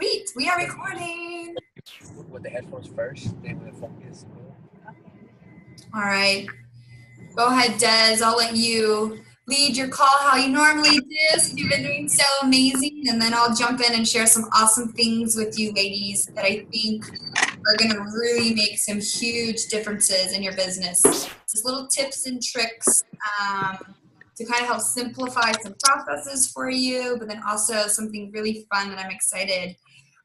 Sweet, we are recording. With the headphones first, then with the focus. All right. Go ahead, Des. I'll let you lead your call how you normally do. So you've been doing so amazing. And then I'll jump in and share some awesome things with you ladies that I think are going to really make some huge differences in your business. Just little tips and tricks to kind of help simplify some processes for you, but then also something really fun that I'm excited,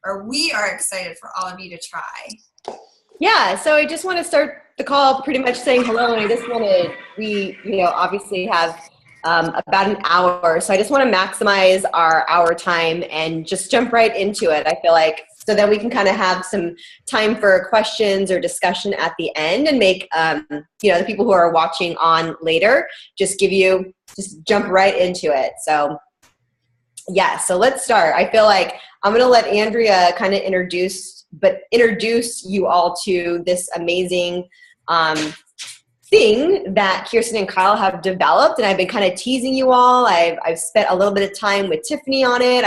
or we are excited for all of you to try. Yeah, so I just want to start the call pretty much saying hello, and I just want to, we obviously have about an hour, so I just want to maximize our hour time and just jump right into it. I feel like so that we can kind of have some time for questions or discussion at the end and make, the people who are watching on later just jump right into it. So yeah, so let's start. I feel like I'm going to let Andrea kind of introduce you all to this amazing thing that Kirsten and Kyle have developed, and I've been kind of teasing you all. I've spent a little bit of time with Tiffany on it.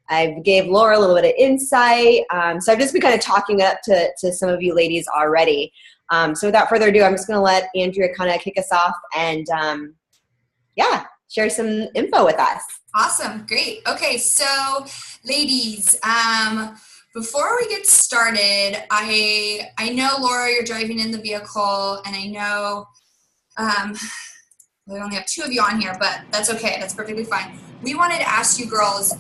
I've gave Laura a little bit of insight. So I've just been kind of talking up to some of you ladies already. So without further ado, I'm just going to let Andrea kind of kick us off and share some info with us. Awesome. Great. Okay. So ladies, before we get started, I know, Laura, you're driving in the vehicle, and I know we only have two of you on here, but that's okay. That's perfectly fine. We wanted to ask you girls,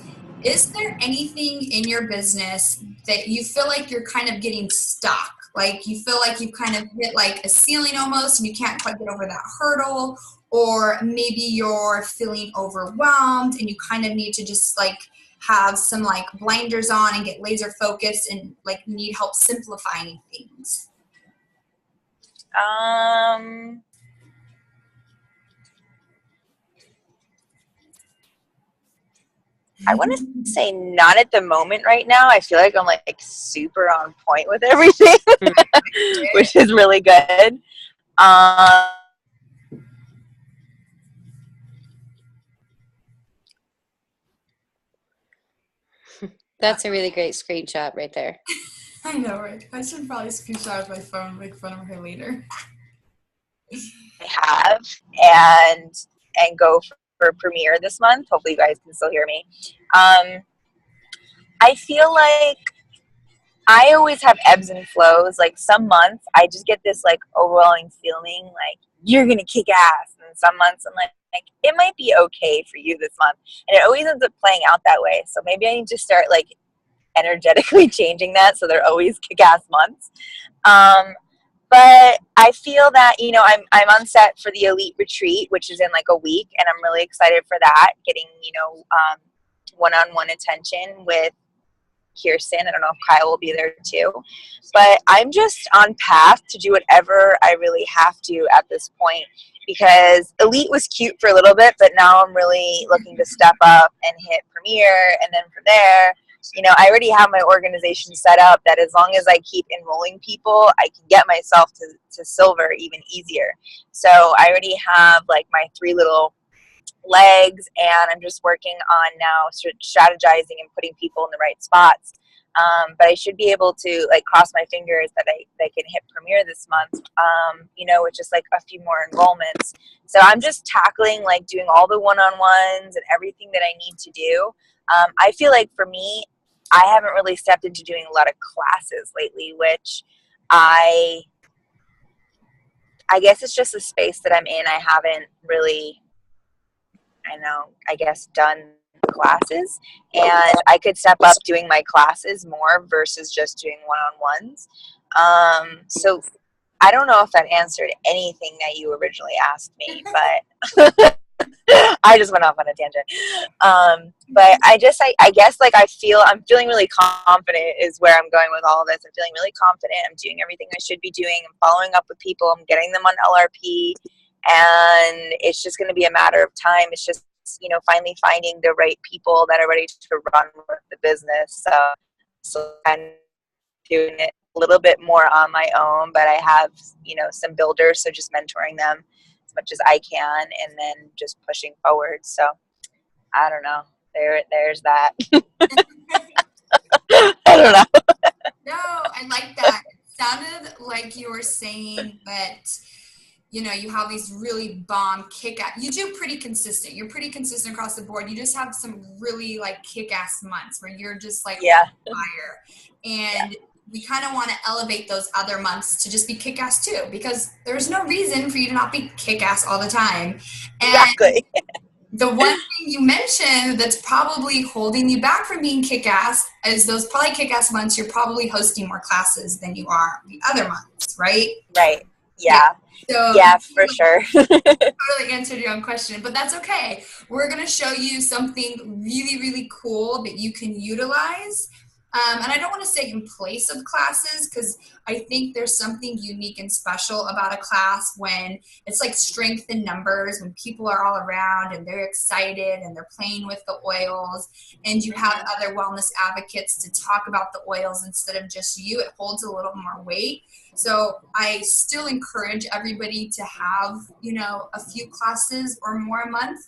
is there anything in your business that you feel like you're kind of getting stuck? Like you feel like you've kind of hit like a ceiling almost and you can't quite get over that hurdle, or maybe you're feeling overwhelmed and you kind of need to just like have some like blinders on and get laser focused and like need help simplifying things? I want to say not at the moment right now. I feel like I'm like super on point with everything, which is really good. That's a really great screenshot right there. I know, right? I should probably screenshot my phone and make fun of her later. I have and go for premiere this month. Hopefully you guys can still hear me. I feel like I always have ebbs and flows. Like some months I just get this like overwhelming feeling like you're gonna kick ass, and some months I'm like it might be okay for you this month, and it always ends up playing out that way. So maybe I need to start like energetically changing that so they're always kick ass months. But I feel that, I'm on set for the Elite Retreat, which is in like a week, and I'm really excited for that, getting, one-on-one attention with Kirsten. I don't know if Kyle will be there too. But I'm just on path to do whatever I really have to at this point, because Elite was cute for a little bit, but now I'm really looking to step up and hit premiere, and then from there, I already have my organization set up that as long as I keep enrolling people, I can get myself to silver even easier. So I already have like my 3 little legs, and I'm just working on now strategizing and putting people in the right spots. But I should be able to like cross my fingers that I can hit premiere this month, with just like a few more enrollments. So I'm just tackling like doing all the one-on-ones and everything that I need to do. I feel like for me, I haven't really stepped into doing a lot of classes lately, which I guess it's just a space that I'm in. I haven't really, done classes, and I could step up doing my classes more versus just doing one-on-ones. So I don't know if that answered anything that you originally asked me, but I just went off on a tangent. But I guess like I'm feeling really confident is where I'm going with all of this. I'm feeling really confident. I'm doing everything I should be doing. I'm following up with people. I'm getting them on LRP, and it's just going to be a matter of time. It's just, finally finding the right people that are ready to run with the business. So I'm doing it a little bit more on my own, but I have, some builders. So just mentoring them as much as I can, and then just pushing forward. So I don't know. There's that. you know, you have these really bomb kick-ass, you do pretty consistent. You're pretty consistent across the board. You just have some really like kick-ass months where you're just like on fire. And we kind of want to elevate those other months to just be kick-ass too, because there's no reason for you to not be kick-ass all the time. And Exactly. the one thing you mentioned that's probably holding you back from being kick-ass is those probably kick-ass months you're probably hosting more classes than you are the other months, right? Right. Yeah. So Yeah, for sure. totally answered your own question, but that's okay. We're going to show you something really, really cool that you can utilize. And I don't want to say in place of classes, because I think there's something unique and special about a class when it's like strength in numbers, when people are all around and they're excited and they're playing with the oils, and you have other wellness advocates to talk about the oils instead of just you. It holds a little more weight. So I still encourage everybody to have, you know, a few classes or more a month.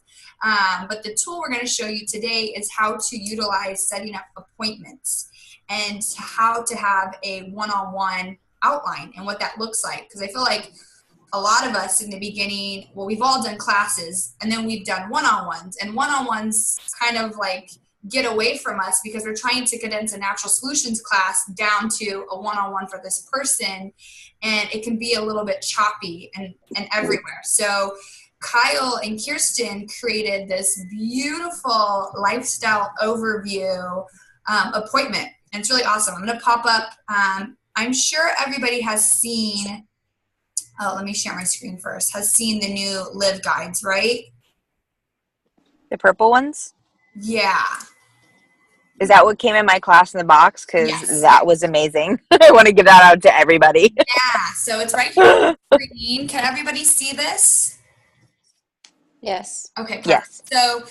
But the tool we're going to show you today is how to utilize setting up appointments and how to have a one-on-one outline and what that looks like. Because I feel like a lot of us in the beginning, well, we've all done classes and then we've done one-on-ones, and one-on-ones kind of like get away from us because we're trying to condense a natural solutions class down to a one-on-one for this person, and it can be a little bit choppy and everywhere. So Kyle and Kirsten created this beautiful lifestyle overview appointment, and it's really awesome. I'm going to pop up. I'm sure everybody has seen, let me share my screen first, has seen the new Live Guides, right? The purple ones? Yeah. Is that what came in my class in the box? Because Yes. that was amazing. I want to give that out to everybody. Yeah, so it's right here on the screen. Can everybody see this? Yes. Okay, perfect. Yes. So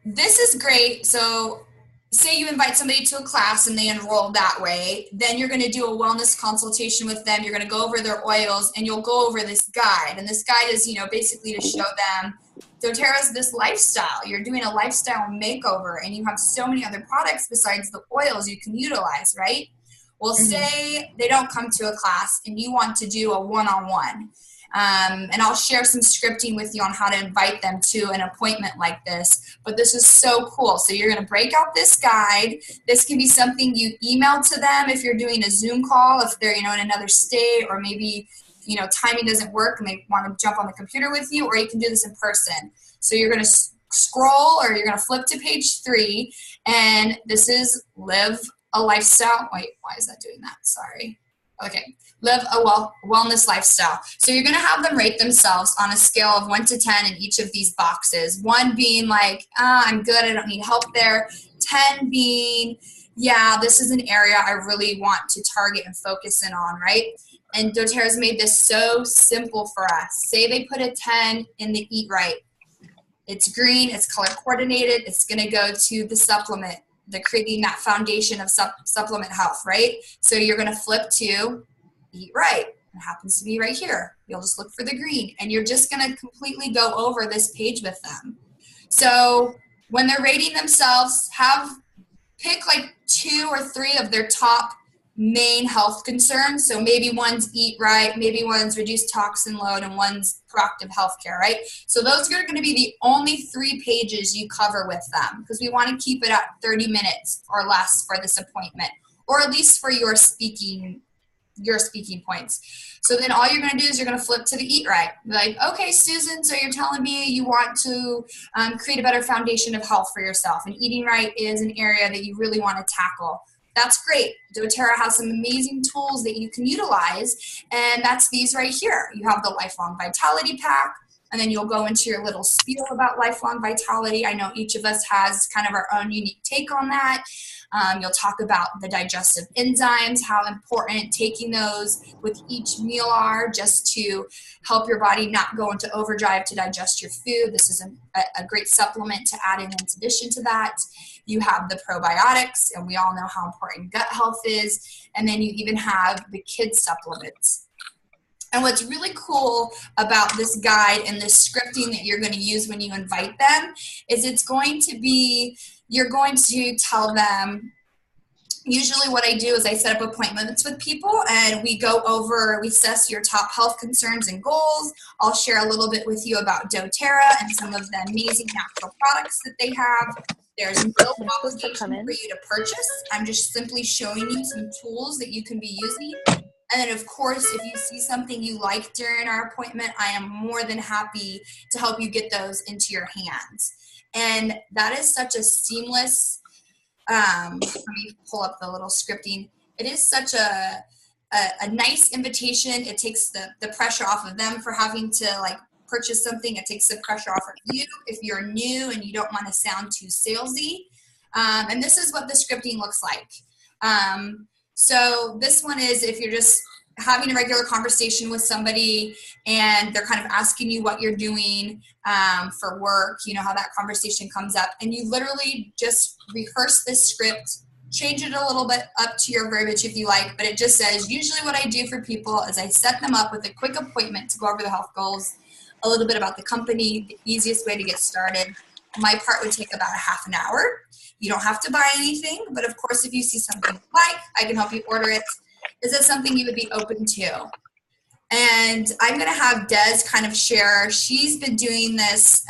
this is great. So say you invite somebody to a class and they enroll that way, then you're going to do a wellness consultation with them. You're going to go over their oils and you'll go over this guide. And this guide is, you know, basically to show them doTERRA's this lifestyle. You're doing a lifestyle makeover and you have so many other products besides the oils you can utilize, right? Well, say they don't come to a class and you want to do a one-on-one. And I'll share some scripting with you on how to invite them to an appointment like this. But this is so cool. So you're going to break out this guide. This can be something you email to them if you're doing a Zoom call, if they're, you know, in another state, or maybe, you know, timing doesn't work and they want to jump on the computer with you, or you can do this in person. So you're going to scroll, or you're going to flip to page 3, and this is Live a Lifestyle. Wait, why is that doing that? Sorry. Okay. Live a wellness lifestyle. So you're going to have them rate themselves on a scale of 1 to 10 in each of these boxes. 1 being like, I'm good, I don't need help there. 10 being, yeah, this is an area I really want to target and focus in on, right? And doTERRA's made this so simple for us. Say they put a 10 in the Eat Right. It's green, it's color coordinated, it's going to go to the supplement, the creating that foundation of supplement health, right? So you're going to flip to Eat Right. It happens to be right here. You'll just look for the green, and you're just going to completely go over this page with them. So when they're rating themselves, pick like 2 or 3 of their top main health concerns. So maybe one's Eat Right, maybe one's reduce toxin load, and one's proactive healthcare, right? So those are going to be the only 3 pages you cover with them, because we want to keep it at 30 minutes or less for this appointment, or at least for your speaking points. So then all you're going to do is you're going to flip to the Eat Right. Be like, okay, Susan, so you're telling me you want to create a better foundation of health for yourself, and eating right is an area that you really want to tackle. That's great. doTERRA has some amazing tools that you can utilize, and that's these right here. You have the Lifelong Vitality Pack, and then you'll go into your little spiel about lifelong vitality. I know each of us has kind of our own unique take on that. You'll talk about the digestive enzymes, how important taking those with each meal are, just to help your body not go into overdrive to digest your food. This is a great supplement to add in addition to that. You have the probiotics, and we all know how important gut health is. And then you even have the kids supplements. And what's really cool about this guide and this scripting that you're going to use when you invite them is it's going to be, you're going to tell them Usually what I do is I set up appointments with people and we assess your top health concerns and goals. I'll share a little bit with you about doTERRA and some of the amazing natural products that they have. There's no obligation for you to purchase. I'm just simply showing you some tools that you can be using. And then, of course, if you see something you like during our appointment, I am more than happy to help you get those into your hands. And that is such a seamless, let me pull up the little scripting. It is such a nice invitation. It takes the pressure off of them for having to like purchase something. It takes the pressure off of you if you're new and you don't want to sound too salesy. And this is what the scripting looks like. So this one is if you're just having a regular conversation with somebody and they're kind of asking you what you're doing for work, you know, how that conversation comes up, and you literally just rehearse this script, change it a little bit up to your verbiage if you like, but it just says, usually what I do for people is I set them up with a quick appointment to go over the health goals, a little bit about the company, the easiest way to get started. My part would take about a half an hour. You don't have to buy anything, but of course, if you see something you like, I can help you order it. Is it something you would be open to? And I'm going to have Des kind of share. She's been doing this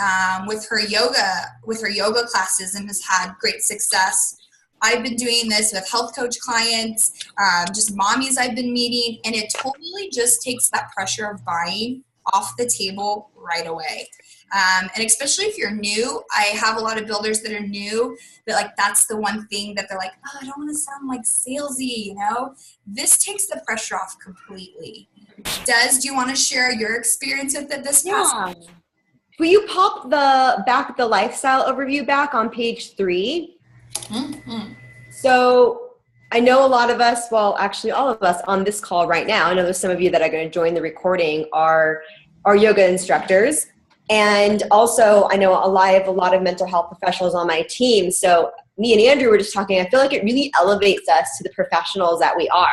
with her yoga classes and has had great success. I've been doing this with health coach clients, just mommies I've been meeting, and it totally just takes that pressure of buying off the table right away. And especially if you're new, I have a lot of builders that are new that like that's the one thing that they're like, oh, I don't want to sound like salesy, you know. This takes the pressure off completely. Des, do you want to share your experience with it this past week? Will you pop the lifestyle overview back on page 3? Mm-hmm. So I know a lot of us, well, actually all of us on this call right now, I know there's some of you that are going to join the recording are yoga instructors. And also, I know I have a lot of mental health professionals on my team. So me and Andrew were just talking. I feel like it really elevates us to the professionals that we are.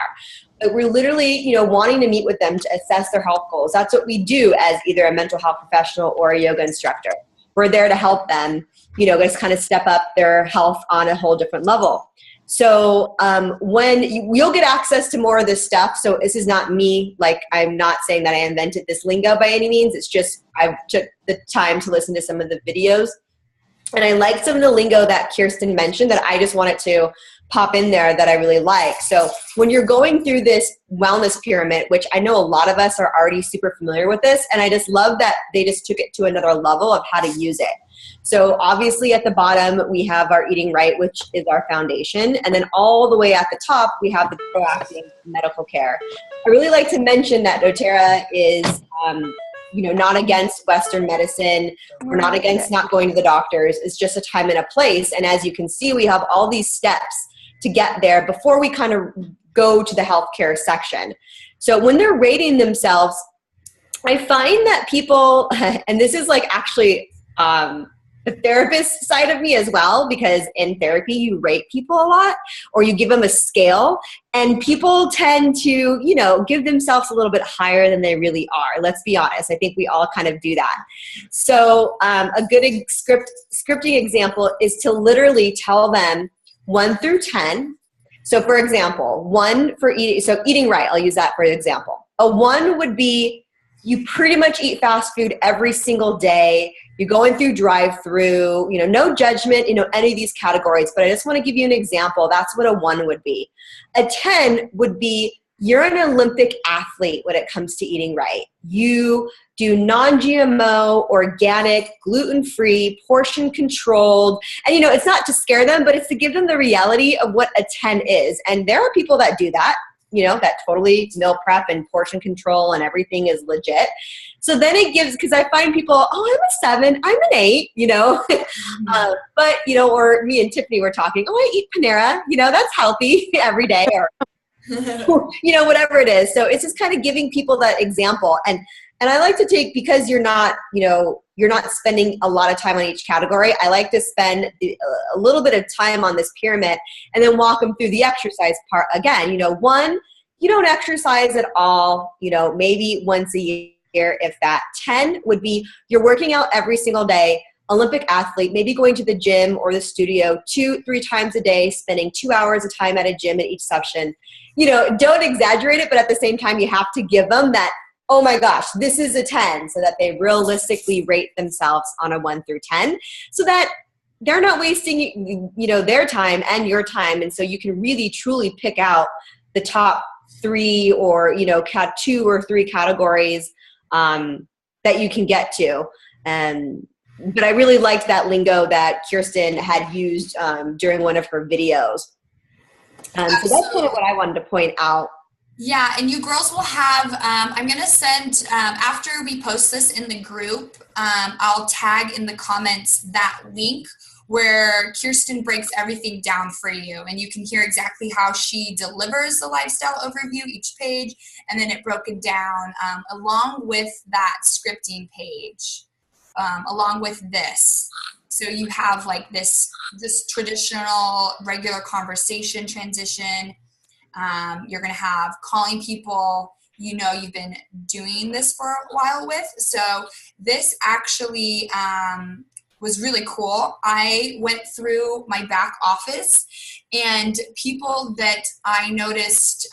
But we're literally, you know, wanting to meet with them to assess their health goals. That's what we do as either a mental health professional or a yoga instructor. We're there to help them, you know, just kind of step up their health on a whole different level. So when you'll get access to more of this stuff, so this is not me, like I'm not saying that I invented this lingo by any means, it's just I took the time to listen to some of the videos. And I like some of the lingo that Kirsten mentioned that I just wanted to pop in there that I really like. So when you're going through this wellness pyramid, which I know a lot of us are already super familiar with this, and I just love that they just took it to another level of how to use it. So obviously at the bottom, we have our eating right, which is our foundation. And then all the way at the top, we have the proactive medical care. I really like to mention that doTERRA is, you know, not against Western medicine. We're not against not going to the doctors. It's just a time and a place. And as you can see, we have all these steps to get there before we kind of go to the healthcare section. So when they're rating themselves, I find that people, and this is like actually the therapist side of me as well, because in therapy you rate people a lot or you give them a scale, and people tend to, you know, give themselves a little bit higher than they really are. Let's be honest. I think we all kind of do that. So a good scripting example is to literally tell them 1 through 10. So for example, 1 for eating, so eating right, I'll use that for example. A 1 would be you pretty much eat fast food every single day. You're going through drive-through, you know, no judgment, you know, any of these categories, but I just want to give you an example. That's what a 1 would be. A 10 would be you're an Olympic athlete when it comes to eating right. You do non-GMO, organic, gluten-free, portion-controlled. And, you know, it's not to scare them, but it's to give them the reality of what a 10 is. And there are people that do that, you know, that totally meal prep and portion control and everything is legit. So then it gives, because I find people, oh, I'm a 7, I'm an 8, you know. But, you know, or me and Tiffany were talking, oh, I eat Panera, you know, that's healthy every day, or, you know, whatever it is. So it's just kind of giving people that example. And I like to take, because you're not, you know, you're not spending a lot of time on each category, I like to spend a little bit of time on this pyramid and then walk them through the exercise part. Again, you know, 1, you don't exercise at all, you know, maybe once a year, if that. 10 would be you're working out every single day, Olympic athlete, maybe going to the gym or the studio 2-3 times a day, spending 2 hours of time at a gym at each session. You know, don't exaggerate it, but at the same time, you have to give them that, oh my gosh, this is a 10, so that they realistically rate themselves on a 1 through 10, so that they're not wasting, you know, their time and your time. And so you can really truly pick out the top 3 or, you know, 2 or 3 categories that you can get to. But I really liked that lingo that Kirsten had used during one of her videos. So that's kind of what I wanted to point out. Yeah, and you girls will have, I'm going to send, after we post this in the group, I'll tag in the comments that link where Kirsten breaks everything down for you, and you can hear exactly how she delivers the lifestyle overview each page, and then it broken down along with that scripting page, along with this. So you have like this traditional regular conversation transition. You're going to have calling people you know you've been doing this for a while with. So this actually was really cool. I went through my back office, and people that I noticed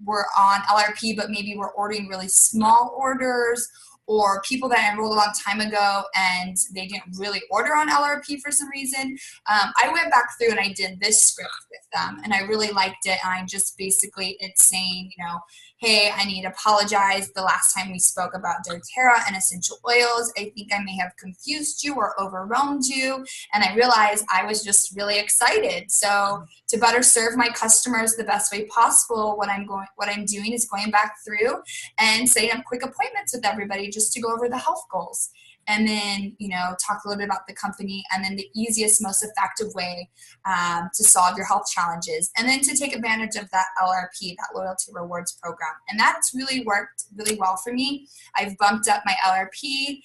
were on LRP but maybe were ordering really small orders, or people that I enrolled a long time ago and they didn't really order on LRP for some reason. I went back through and I did this script with them, and I really liked it. And I just basically, it's saying, you know, hey, I need to apologize. The last time we spoke about doTERRA and essential oils, I think I may have confused you or overwhelmed you. And I realized I was just really excited. So to better serve my customers the best way possible, what I'm doing is going back through and setting up quick appointments with everybody just to go over the health goals. And then, you know, talk a little bit about the company, and then the easiest, most effective way to solve your health challenges. And then to take advantage of that LRP, that loyalty rewards program. And that's really worked really well for me. I've bumped up my LRP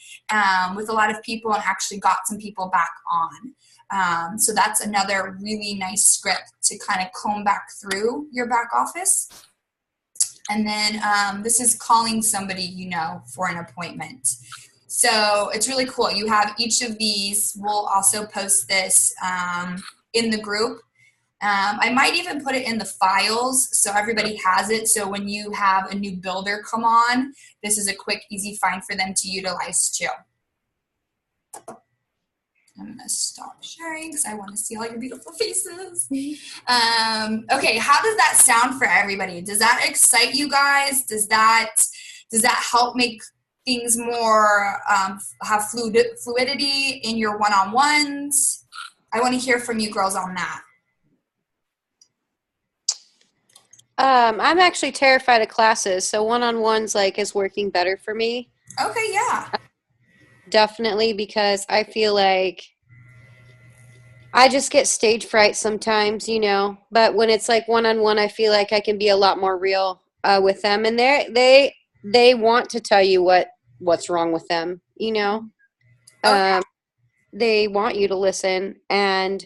with a lot of people and actually got some people back on. So that's another really nice script to kind of comb back through your back office. And then this is calling somebody you know for an appointment. So it's really cool. You have each of these. We'll also post this in the group. I might even put it in the files so everybody has it. So when you have a new builder come on, this is a quick, easy find for them to utilize too. I'm going to stop sharing because I want to see all your beautiful faces. Okay, how does that sound for everybody? Does that excite you guys? Does that help make things more, have fluidity in your one-on-ones? I want to hear from you girls on that. I'm actually terrified of classes, so one-on-ones is working better for me. Okay, yeah. Definitely, because I feel like I just get stage fright sometimes, you know. But when it's like one-on-one, I feel like I can be a lot more real with them, and they want to tell you what's wrong with them, you know. Okay. They want you to listen. And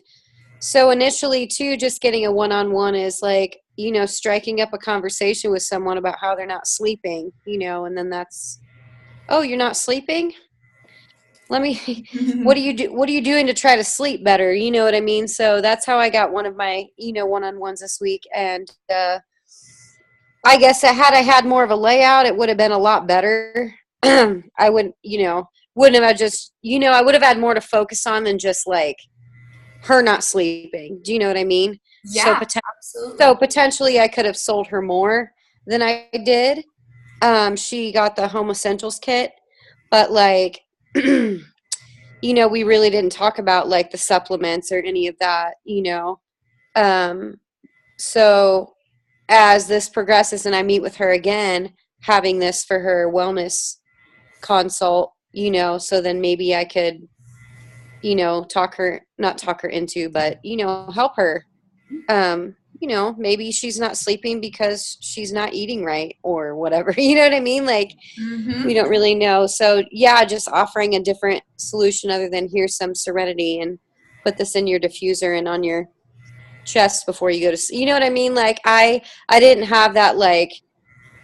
so initially too, just getting a one-on-one is like, you know, striking up a conversation with someone about how they're not sleeping, you know. And then that's, oh, you're not sleeping? Let me, what are you doing to try to sleep better? You know what I mean? So that's how I got one of my, you know, one-on-ones this week. And I guess had I had more of a layout, it would have been a lot better. I wouldn't have just, you know, I would have had more to focus on than just like her not sleeping. Do you know what I mean? Yeah, so potentially I could have sold her more than I did. She got the home essentials kit, but like, you know, we really didn't talk about like the supplements or any of that, you know. So as this progresses and I meet with her again, having this for her wellness consult, you know, so then maybe I could, you know, not talk her into, but, you know, help her. You know, maybe she's not sleeping because she's not eating right or whatever. You know what I mean? Like, we don't really know. So yeah, just offering a different solution other than here's some Serenity and put this in your diffuser and on your chest before you go to sleep. You know what I mean? Like I didn't have that like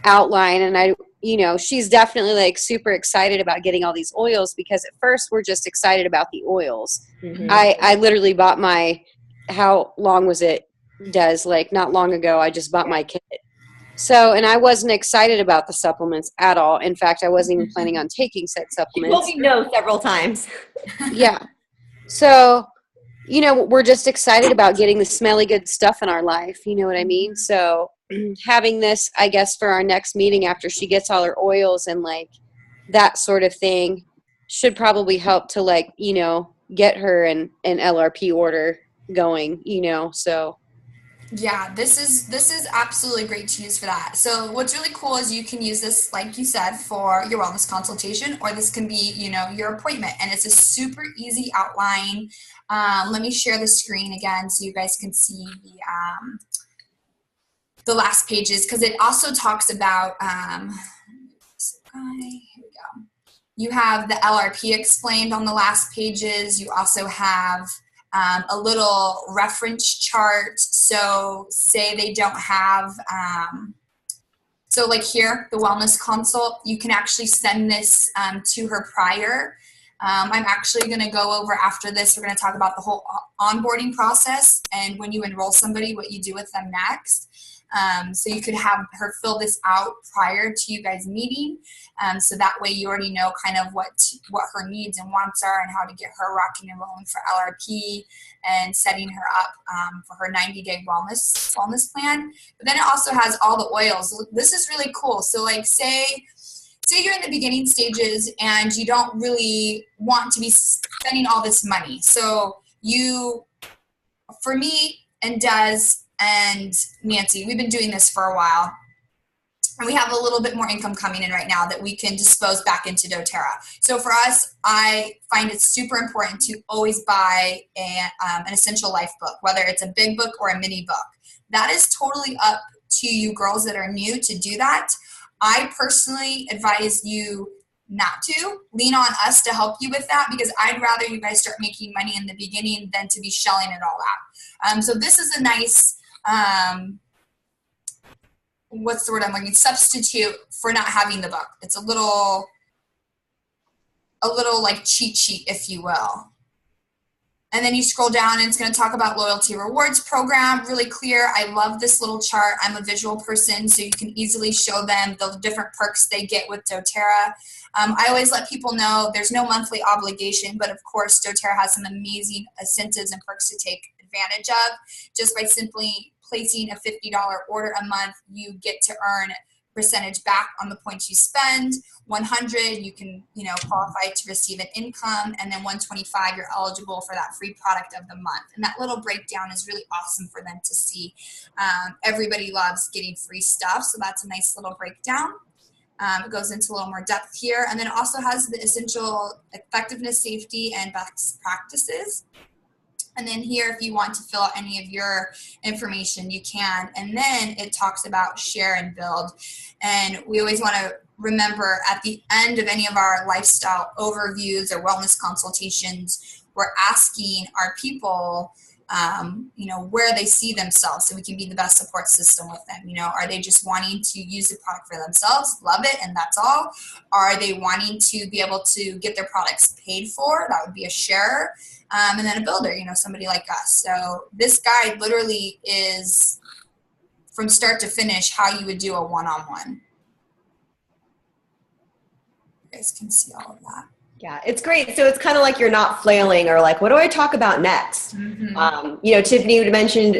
outline, and you know, she's definitely like super excited about getting all these oils, because at first we're just excited about the oils. Mhm. I literally bought my, how long was it, Des? Like not long ago, I just bought my kit. So, and I wasn't excited about the supplements at all. In fact, I wasn't even planning on taking said You told supplements. me no several times. Yeah. So, you know, we're just excited about getting the smelly good stuff in our life. You know what I mean? So having this, I guess, for our next meeting after she gets all her oils and like that sort of thing should probably help to like, you know, get her an LRP order going, you know, so. Yeah, this is absolutely great to use for that. So what's really cool is you can use this, like you said, for your wellness consultation, or this can be, you know, your appointment, and it's a super easy outline. Let me share the screen again so you guys can see the last pages, because it also talks about here we go. You have the LRP explained on the last pages. You also have a little reference chart. So say they don't have, so like here, the wellness consult, you can actually send this to her prior. I'm actually going to go over after this. We're going to talk about the whole onboarding process and when you enroll somebody, what you do with them next. So you could have her fill this out prior to you guys meeting. So that way you already know kind of what her needs and wants are and how to get her rocking and rolling for LRP and setting her up for her 90-day wellness plan. But then it also has all the oils. This is really cool. So like say you're in the beginning stages and you don't really want to be spending all this money. So for me and Des and Nancy, we've been doing this for a while. And we have a little bit more income coming in right now that we can dispose back into doTERRA. So for us, I find it super important to always buy an essential life book, whether it's a big book or a mini book. That is totally up to you girls that are new to do that. I personally advise you not to lean on us to help you with that, because I'd rather you guys start making money in the beginning than to be shelling it all out. So this is a nice, what's the word I'm looking, substitute for not having the book. It's a little like cheat sheet, if you will. And then you scroll down and it's going to talk about loyalty rewards program, really clear. I love this little chart. I'm a visual person, so you can easily show them the different perks they get with doTERRA. I always let people know there's no monthly obligation, but of course doTERRA has some amazing incentives and perks to take advantage of. Just by simply placing a $50 order a month, you get to earn percentage back on the points you spend. 100, you can, qualify to receive an income, and then 125, you're eligible for that free product of the month. And that little breakdown is really awesome for them to see. Everybody loves getting free stuff, so that's a nice little breakdown. It goes into a little more depth here, and then it also has the essential effectiveness, safety, and best practices. And then here, if you want to fill out any of your information, you can. And then it talks about share and build. And we always want to remember at the end of any of our lifestyle overviews or wellness consultations, we're asking our people, where they see themselves, so we can be the best support system with them. Are they just wanting to use the product for themselves, love it, and that's all? Are they wanting to be able to get their products paid for? That would be a sharer. And then a builder, somebody like us. So this guide literally is from start to finish how you would do a one-on-one. You guys can see all of that. Yeah, it's great. So it's kind of like you're not flailing or like, what do I talk about next? Mm-hmm. Tiffany would mentioned,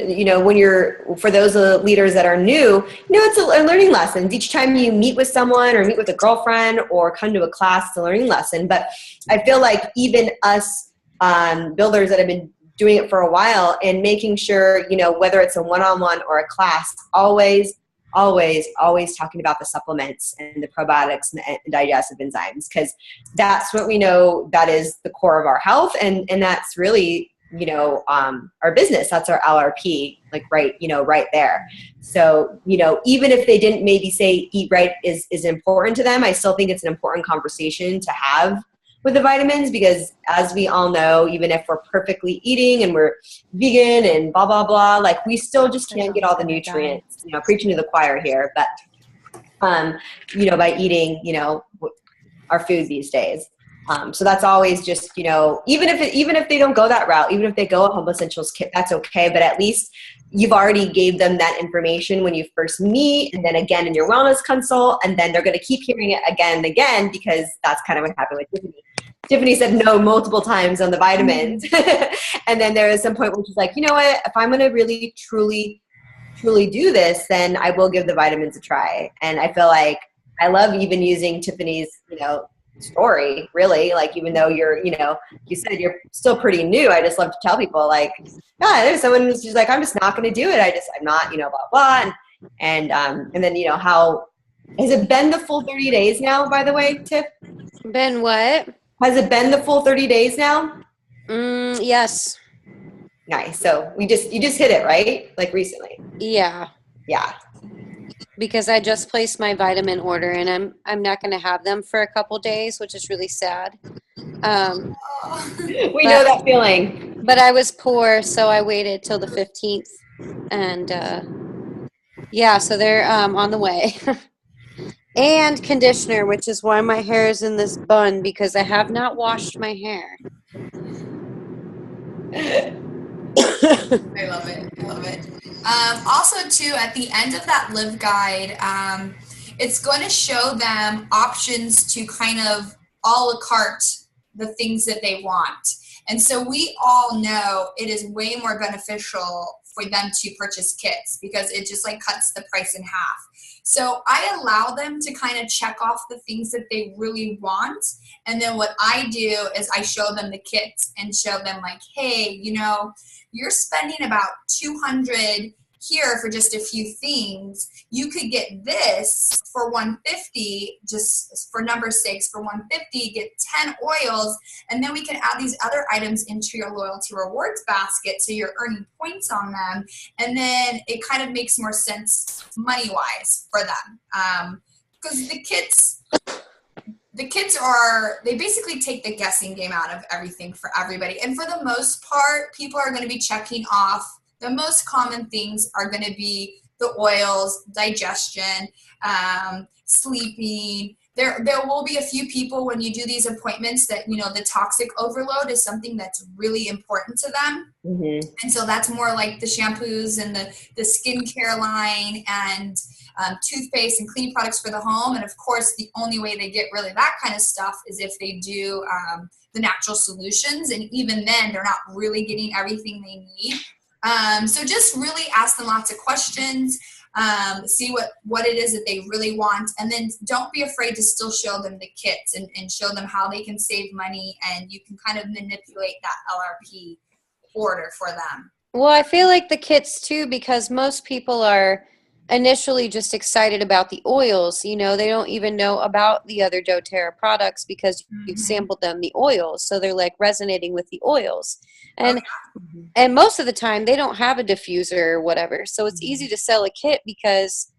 when for those leaders that are new, it's a learning lesson. Each time you meet with someone or meet with a girlfriend or come to a class, it's a learning lesson. But I feel like even us builders that have been doing it for a while and making sure, whether it's a one-on-one or a class, always talking about the supplements and the probiotics and digestive enzymes, because that's what we know that is the core of our health. And that's really, our business. That's our LRP, like right there. So, even if they didn't maybe say eat right is important to them, I still think it's an important conversation to have with the vitamins, because as we all know, even if we're perfectly eating and we're vegan and blah, blah, blah, like we still just can't get all the nutrients, preaching to the choir here, but by eating, our food these days. So that's always just, even if they don't go that route, even if they go a Home Essentials kit, that's okay. But at least you've already gave them that information when you first meet, and then again in your wellness consult, and then they're going to keep hearing it again and again, because that's kind of what happened with Tiffany. Tiffany said no multiple times on the vitamins. And then there was some point where she's like, you know what, if I'm going to really, truly do this, then I will give the vitamins a try. And I feel like I love even using Tiffany's, story, really. Like, even though you're, you said you're still pretty new, I just love to tell people, like, yeah, there's someone who's just like, I'm just not going to do it. I'm not, blah, blah. And then, how, has it been the full 30 days now, by the way, Tiff? Been what? Has it been the full 30 days now? Yes. Nice. So you just hit it, right? Like recently. Yeah. Yeah. Because I just placed my vitamin order, and I'm not going to have them for a couple days, which is really sad. We know that feeling. But I was poor, so I waited till the 15th, and so they're on the way. And conditioner, which is why my hair is in this bun, because I have not washed my hair. I love it. Also, too, at the end of that live guide, it's going to show them options to kind of a la carte the things that they want. And so we all know it is way more beneficial for them to purchase kits, because it just like cuts the price in half. So I allow them to kind of check off the things that they really want. And then what I do is I show them the kits and show them, like, hey, you're spending about $200 here for just a few things. You could get this for $150, just for number's sakes, for $150, get 10 oils, and then we can add these other items into your loyalty rewards basket, so you're earning points on them. And then it kind of makes more sense money-wise for them. Because the kits they basically take the guessing game out of everything for everybody. And for the most part, people are going to be checking off. The most common things are going to be the oils, digestion, sleeping. There will be a few people when you do these appointments that, the toxic overload is something that's really important to them. Mm-hmm. And so that's more like the shampoos and the skincare line and toothpaste and cleaning products for the home. And of course, the only way they get really that kind of stuff is if they do the natural solutions. And even then, they're not really getting everything they need. So just really ask them lots of questions, see what it is that they really want, and then don't be afraid to still show them the kits and show them how they can save money, and you can kind of manipulate that LRP order for them. Well, I feel like the kits too, because most people are initially just excited about the oils. They don't even know about the other doTERRA products because you've sampled them, the oils. So they're like resonating with the oils. And most of the time they don't have a diffuser or whatever. So it's easy to sell a kit because,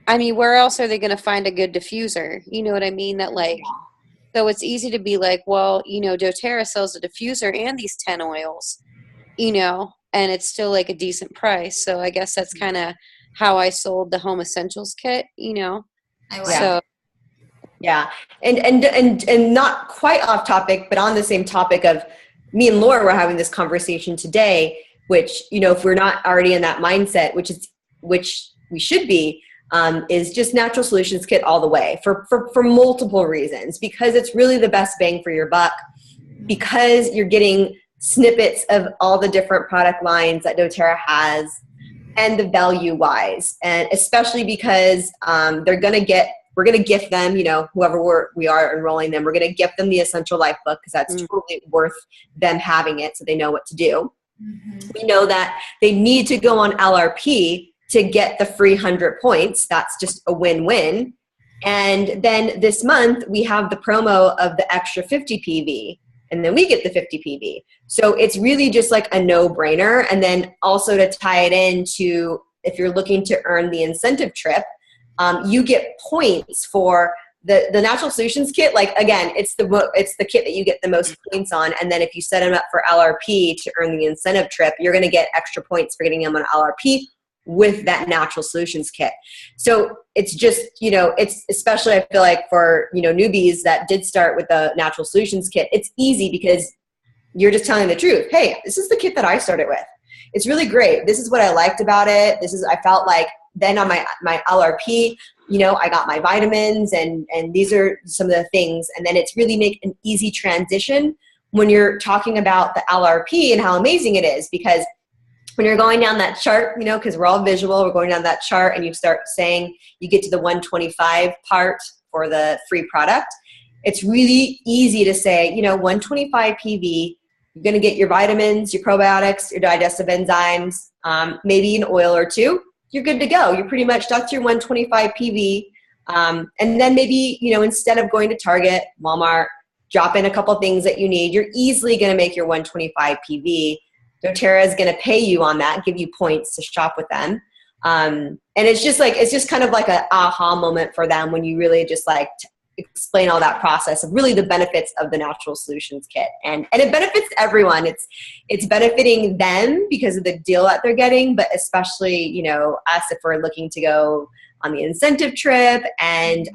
where else are they going to find a good diffuser? You know what I mean? So it's easy to be like, well, doTERRA sells a diffuser and these 10 oils, and it's still like a decent price. So I guess that's kind of how I sold the Home Essentials kit, I like so. Yeah. And not quite off topic, but on the same topic of me and Laura were having this conversation today, which, if we're not already in that mindset, which we should be, is just natural solutions kit all the way for multiple reasons, because it's really the best bang for your buck, because you're getting snippets of all the different product lines that doTERRA has, and the value wise, and especially because we're going to gift them, whoever we are enrolling them, we're going to gift them the Essential Life book, because that's totally worth them having it so they know what to do. Mm-hmm. We know that they need to go on LRP to get the free 100 points. That's just a win-win. And then this month we have the promo of the extra 50 PV. And then we get the 50 PV. So it's really just like a no-brainer. And then also to tie it into, if you're looking to earn the incentive trip, you get points for the Natural Solutions kit. Like, again, it's the kit that you get the most points on. And then if you set them up for LRP to earn the incentive trip, you're going to get extra points for getting them on LRP with that natural solutions kit. So it's just, it's especially, I feel like for, newbies that did start with the natural solutions kit, it's easy because you're just telling the truth. Hey, this is the kit that I started with. It's really great. This is what I liked about it. I felt like then on my LRP, I got my vitamins and these are some of the things. And then it's really make an easy transition when you're talking about the LRP and how amazing it is, because when you're going down that chart, because we're all visual, we're going down that chart and you start saying you get to the 125 part for the free product, it's really easy to say, 125 PV, you're going to get your vitamins, your probiotics, your digestive enzymes, maybe an oil or two. You're good to go. You're pretty much stuck to your 125 PV. And then maybe, instead of going to Target, Walmart, drop in a couple things that you need, you're easily going to make your 125 PV. doTERRA is going to pay you on that, give you points to shop with them. And it's just kind of like an aha moment for them when you really just explain all that process of really the benefits of the natural solutions kit. And it benefits everyone. It's benefiting them because of the deal that they're getting, but especially, us if we're looking to go on the incentive trip and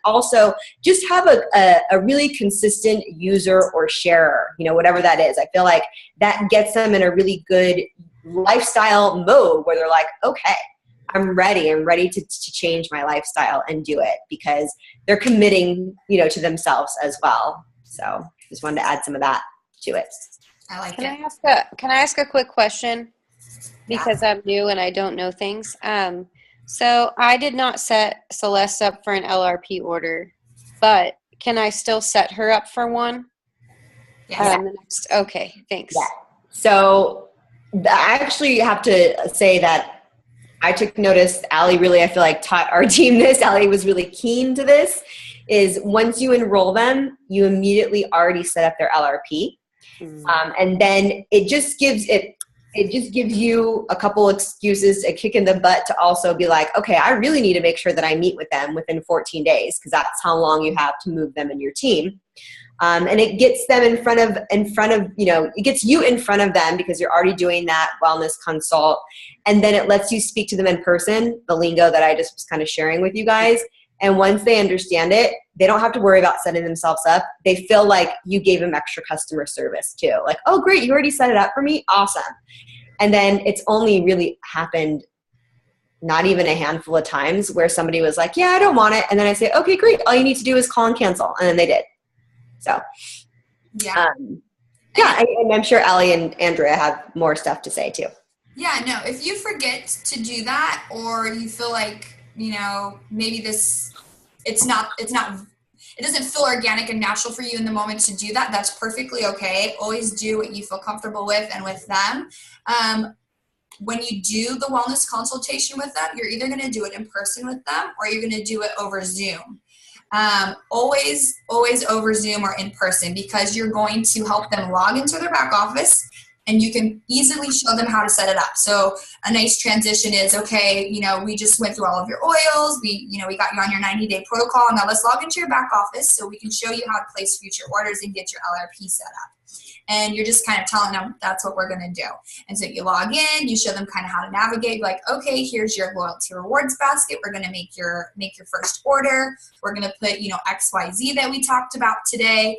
also just have a really consistent user or sharer, whatever that is. I feel like that gets them in a really good lifestyle mode where they're like, okay, I'm ready to change my lifestyle and do it, because they're committing, to themselves as well. So just wanted to add some of that to it. I like Can it. I ask a quick question? Because I'm new and I don't know things. So I did not set Celeste up for an LRP order, but can I still set her up for one? Yeah. Okay, thanks. Yeah. So I actually have to say that I took notice, Allie really, I feel like taught our team this. Allie was really keen to this, is once you enroll them, you immediately already set up their LRP. And then it just gives you a couple excuses, a kick in the butt to also be like, okay, I really need to make sure that I meet with them within 14 days because that's how long you have to move them in your team. And it gets them in front of, it gets you in front of them because you're already doing that wellness consult. And then it lets you speak to them in person, the lingo that I just was kind of sharing with you guys. And once they understand it, they don't have to worry about setting themselves up. They feel like you gave them extra customer service too. Like, oh, great, you already set it up for me? Awesome. And then it's only really happened not even a handful of times where somebody was like, yeah, I don't want it. And then I say, okay, great. All you need to do is call and cancel. And then they did. So, and I'm sure Ellie and Andrea have more stuff to say too. Yeah, no, if you forget to do that, or you feel like, maybe it doesn't feel organic and natural for you in the moment to do that, that's perfectly okay. Always do what you feel comfortable with and with them. When you do the wellness consultation with them, you're either going to do it in person with them or you're going to do it over Zoom. Always over Zoom or in person, because you're going to help them log into their back office and you can easily show them how to set it up. So a nice transition is, okay, we just went through all of your oils. We got you on your 90-day protocol. Now let's log into your back office so we can show you how to place future orders and get your LRP set up. And you're just kind of telling them that's what we're going to do. And so you log in, you show them kind of how to navigate, like, okay, here's your loyalty rewards basket. We're going to make your first order. We're going to put, XYZ that we talked about today.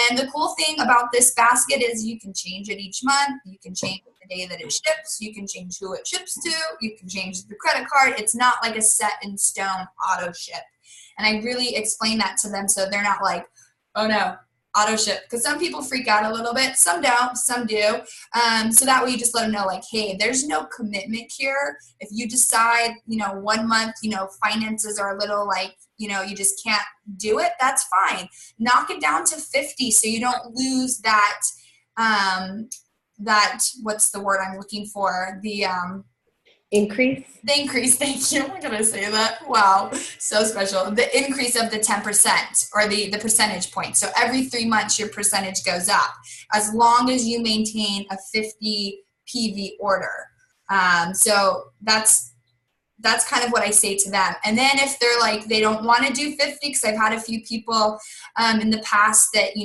And the cool thing about this basket is you can change it each month. You can change the day that it ships. You can change who it ships to. You can change the credit card. It's not like a set in stone auto ship. And I really explain that to them so they're not like, oh no, auto ship, because some people freak out a little bit, some don't, some do. So that way you just let them know, like, hey, there's no commitment here. If you decide, 1 month, finances are a little like, you just can't do it, that's fine. Knock it down to 50 so you don't lose that, what's the word I'm looking for? The increase, thank you. I'm going to say that. Wow, so special. The increase of the 10% or the percentage point. So every 3 months your percentage goes up as long as you maintain a 50 PV order. So that's kind of what I say to them. And then if they're like, they don't want to do 50, because I've had a few people in the past that,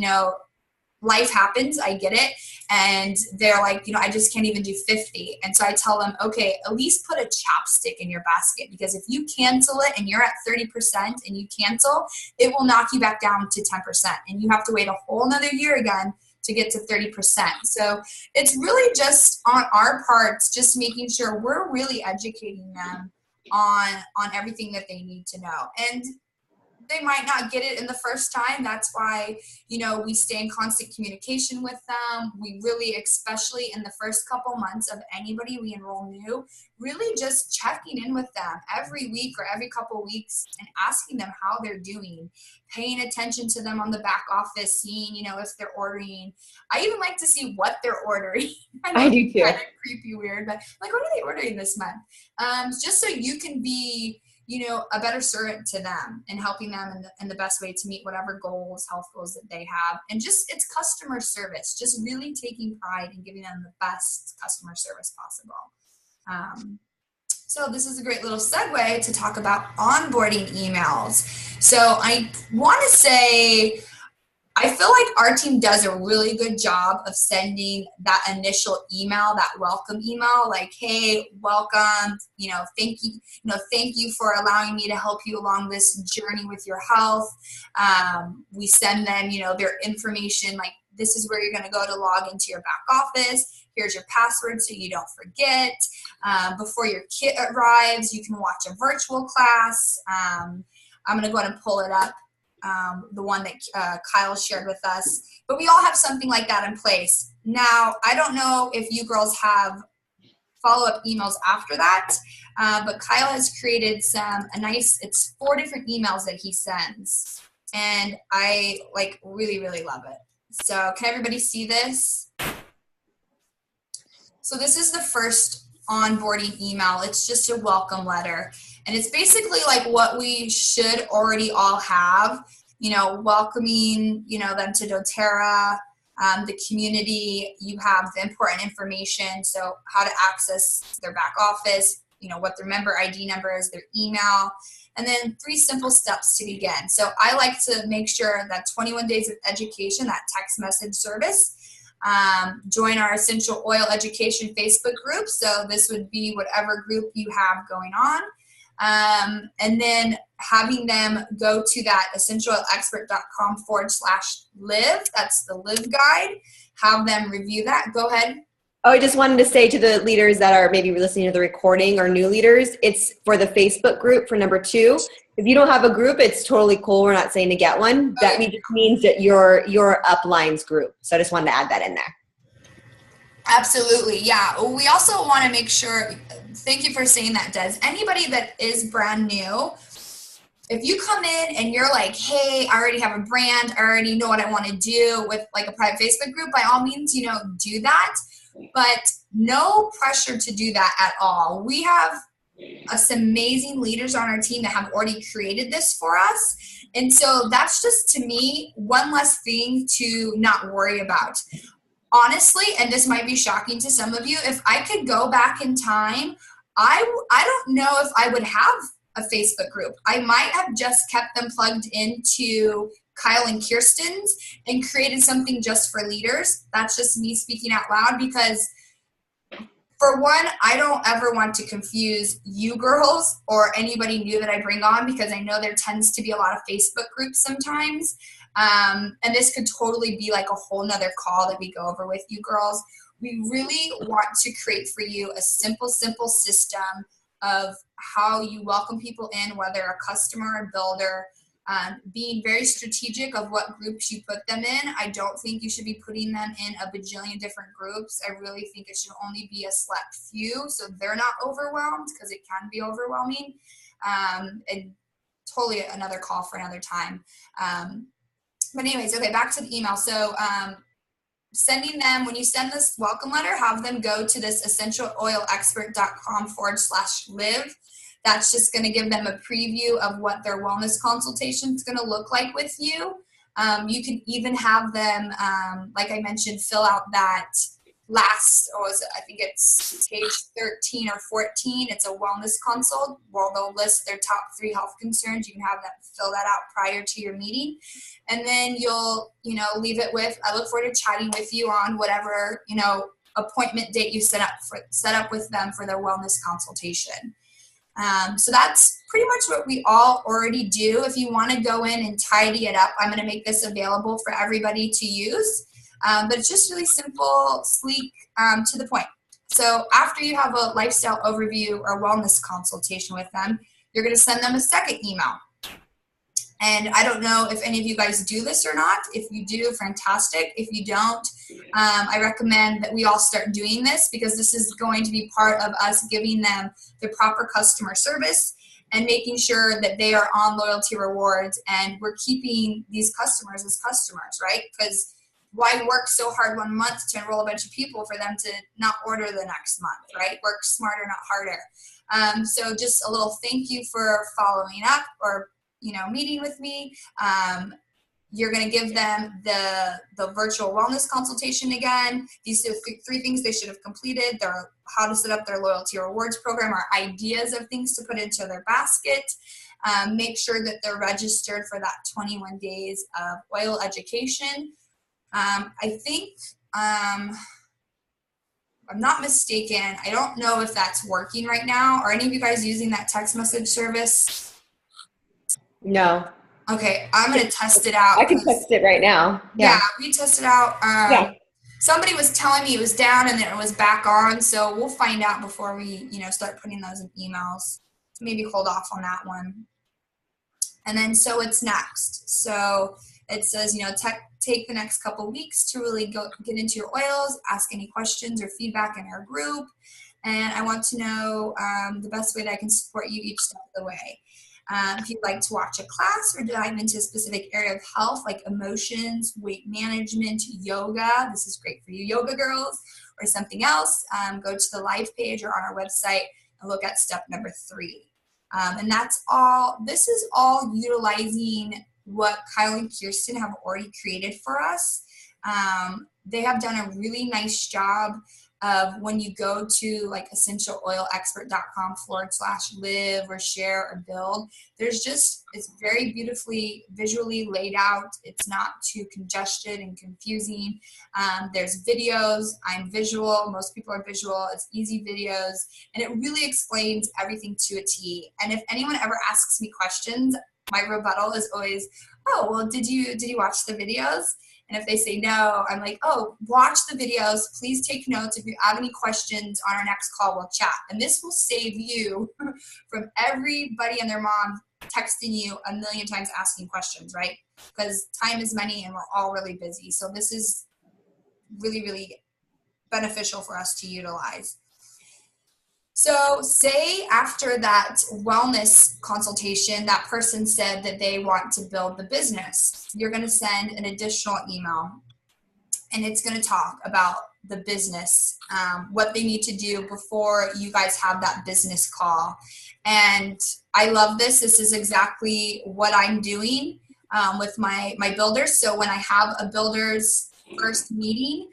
life happens, I get it. And they're like, I just can't even do 50. And so I tell them, okay, at least put a chapstick in your basket, because if you cancel it and you're at 30% and you cancel, it will knock you back down to 10%. And you have to wait a whole nother year again to get to 30%. So it's really just on our parts, just making sure we're really educating them on everything that they need to know. And they might not get it in the first time. That's why, we stay in constant communication with them. We really, especially in the first couple months of anybody we enroll new, really just checking in with them every week or every couple weeks and asking them how they're doing, paying attention to them on the back office, seeing, if they're ordering. I even like to see what they're ordering. I do too. Kind of creepy, weird, but like, what are they ordering this month? Just so you can be a better servant to them and helping them in the best way to meet whatever health goals that they have. And just, it's customer service, just really taking pride in giving them the best customer service possible. So this is a great little segue to talk about onboarding emails. So I want to say, I feel like our team does a really good job of sending that initial email, that welcome email, like, hey, welcome, thank you for allowing me to help you along this journey with your health. We send them, their information, like, this is where you're going to go to log into your back office. Here's your password so you don't forget. Before your kit arrives, you can watch a virtual class. I'm going to go ahead and pull it up. The one that Kyle shared with us. But we all have something like that in place. Now, I don't know if you girls have follow-up emails after that, but Kyle has created it's 4 different emails that he sends. And I really, really love it. So can everybody see this? So this is the first onboarding email. It's just a welcome letter. And it's basically like what we should already all have, welcoming, them to doTERRA, the community. You have the important information. So how to access their back office, what their member ID number is, their email, and then 3 simple steps to begin. So I like to make sure that 21 days of education, that text message service, join our Essential Oil Education Facebook group. So this would be whatever group you have going on. And then having them go to that essentialoilexpert.com/live. That's the live guide. Have them review that. Go ahead. Oh, I just wanted to say to the leaders that are maybe listening to the recording or new leaders, it's for the Facebook group for number 2. If you don't have a group, it's totally cool. We're not saying to get one. That means that your uplines group. So I just wanted to add that in there. Absolutely. Yeah. We also want to make sure, thank you for saying that, Des. Anybody that is brand new, if you come in and you're like, hey, I already have a brand, I already know what I want to do with like a private Facebook group, by all means, do that. But no pressure to do that at all. We have some amazing leaders on our team that have already created this for us. And so that's just, to me, one less thing to not worry about. Honestly, and this might be shocking to some of you, if I could go back in time, I don't know if I would have a Facebook group. I might have just kept them plugged into Kyle and Kirsten's and created something just for leaders. That's just me speaking out loud, because for one, I don't ever want to confuse you girls or anybody new that I bring on, because I know there tends to be a lot of Facebook groups sometimes. And this could totally be like a whole nother call that we go over with you girls. We really want to create for you a simple system of how you welcome people in, whether a customer or builder, being very strategic of what groups you put them in. I don't think you should be putting them in a bajillion different groups. I really think it should only be a select few so they're not overwhelmed, because it can be overwhelming. And totally another call for another time. But anyways, okay, back to the email. So sending them, when you send this welcome letter, have them go to this essentialoilexpert.com/live. That's just going to give them a preview of what their wellness consultation is going to look like with you. You can even have them, like I mentioned, fill out that last, I think it's page 13 or 14. It's a wellness consult where they'll list their top 3 health concerns. You can have them fill that out prior to your meeting. And then you'll, leave it with, I look forward to chatting with you on whatever, appointment date you set up with them for their wellness consultation. So that's pretty much what we all already do. If you want to go in and tidy it up, I'm going to make this available for everybody to use. But it's just really simple, sleek, to the point. So after you have a lifestyle overview or wellness consultation with them, you're going to send them a second email. And I don't know if any of you guys do this or not. If you do, fantastic. If you don't, I recommend that we all start doing this, because this is going to be part of us giving them the proper customer service and making sure that they are on loyalty rewards and we're keeping these customers as customers, right? Because why work so hard one month to enroll a bunch of people for them to not order the next month, right? Work smarter, not harder. So just a little thank you for following up or meeting with me. You're going to give them the virtual wellness consultation again. These are 3 things they should have completed. Their how to set up their loyalty rewards program, or ideas of things to put into their basket. Make sure that they're registered for that 21 days of oil education. I think, I'm not mistaken, I don't know if that's working right now. Are any of you guys using that text message service? No. Okay, I'm going to test it out. I can test it right now. Yeah, we tested out. Yeah. Somebody was telling me it was down and then it was back on, so we'll find out before we, start putting those in emails. So maybe hold off on that one. And then so it's next. So it says, take the next couple weeks to really get into your oils, ask any questions or feedback in our group. And I want to know the best way that I can support you each step of the way. If you'd like to watch a class or dive into a specific area of health like emotions, weight management, yoga, this is great for you yoga girls, or something else, go to the live page or on our website and look at step number 3. And that's all. This is all utilizing what Kyle and Kirsten have already created for us. They have done a really nice job of when you go to like essentialoilexpert.com/live or share or build, it's very beautifully visually laid out. It's not too congested and confusing. There's videos. I'm visual. Most people are visual. It's easy videos. And it really explains everything to a T. And if anyone ever asks me questions, my rebuttal is always, oh, well, did you watch the videos? And if they say no, I'm like, oh, watch the videos. Please take notes. If you have any questions on our next call, we'll chat. And this will save you from everybody and their mom texting you a million times asking questions, right? Because time is money and we're all really busy. So this is really, really beneficial for us to utilize. So say after that wellness consultation, that person said that they want to build the business. You're going to send an additional email, and it's going to talk about the business, what they need to do before you guys have that business call. And I love this. This is exactly what I'm doing with my builders. So when I have a builder's first meeting,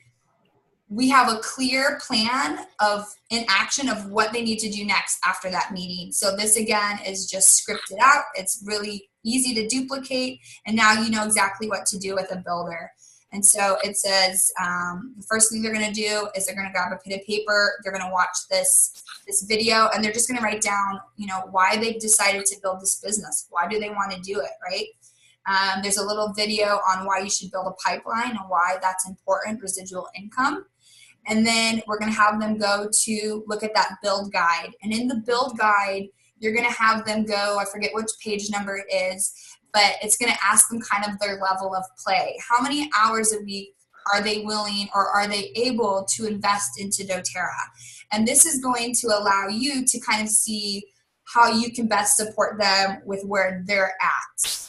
we have a clear plan in action of what they need to do next after that meeting. So this again is just scripted out. It's really easy to duplicate, and now you know exactly what to do with a builder. And so it says the first thing they're going to do is they're going to grab a pen and paper. They're going to watch this video, and they're just going to write down, why they've decided to build this business. Why do they want to do it, right? There's a little video on why you should build a pipeline and why that's important, residual income. And then we're going to have them go to look at that build guide. And in the build guide, you're going to have them go, I forget which page number it is, but it's going to ask them kind of their level of play. How many hours a week are they willing or are they able to invest into doTERRA? And this is going to allow you to kind of see how you can best support them with where they're at.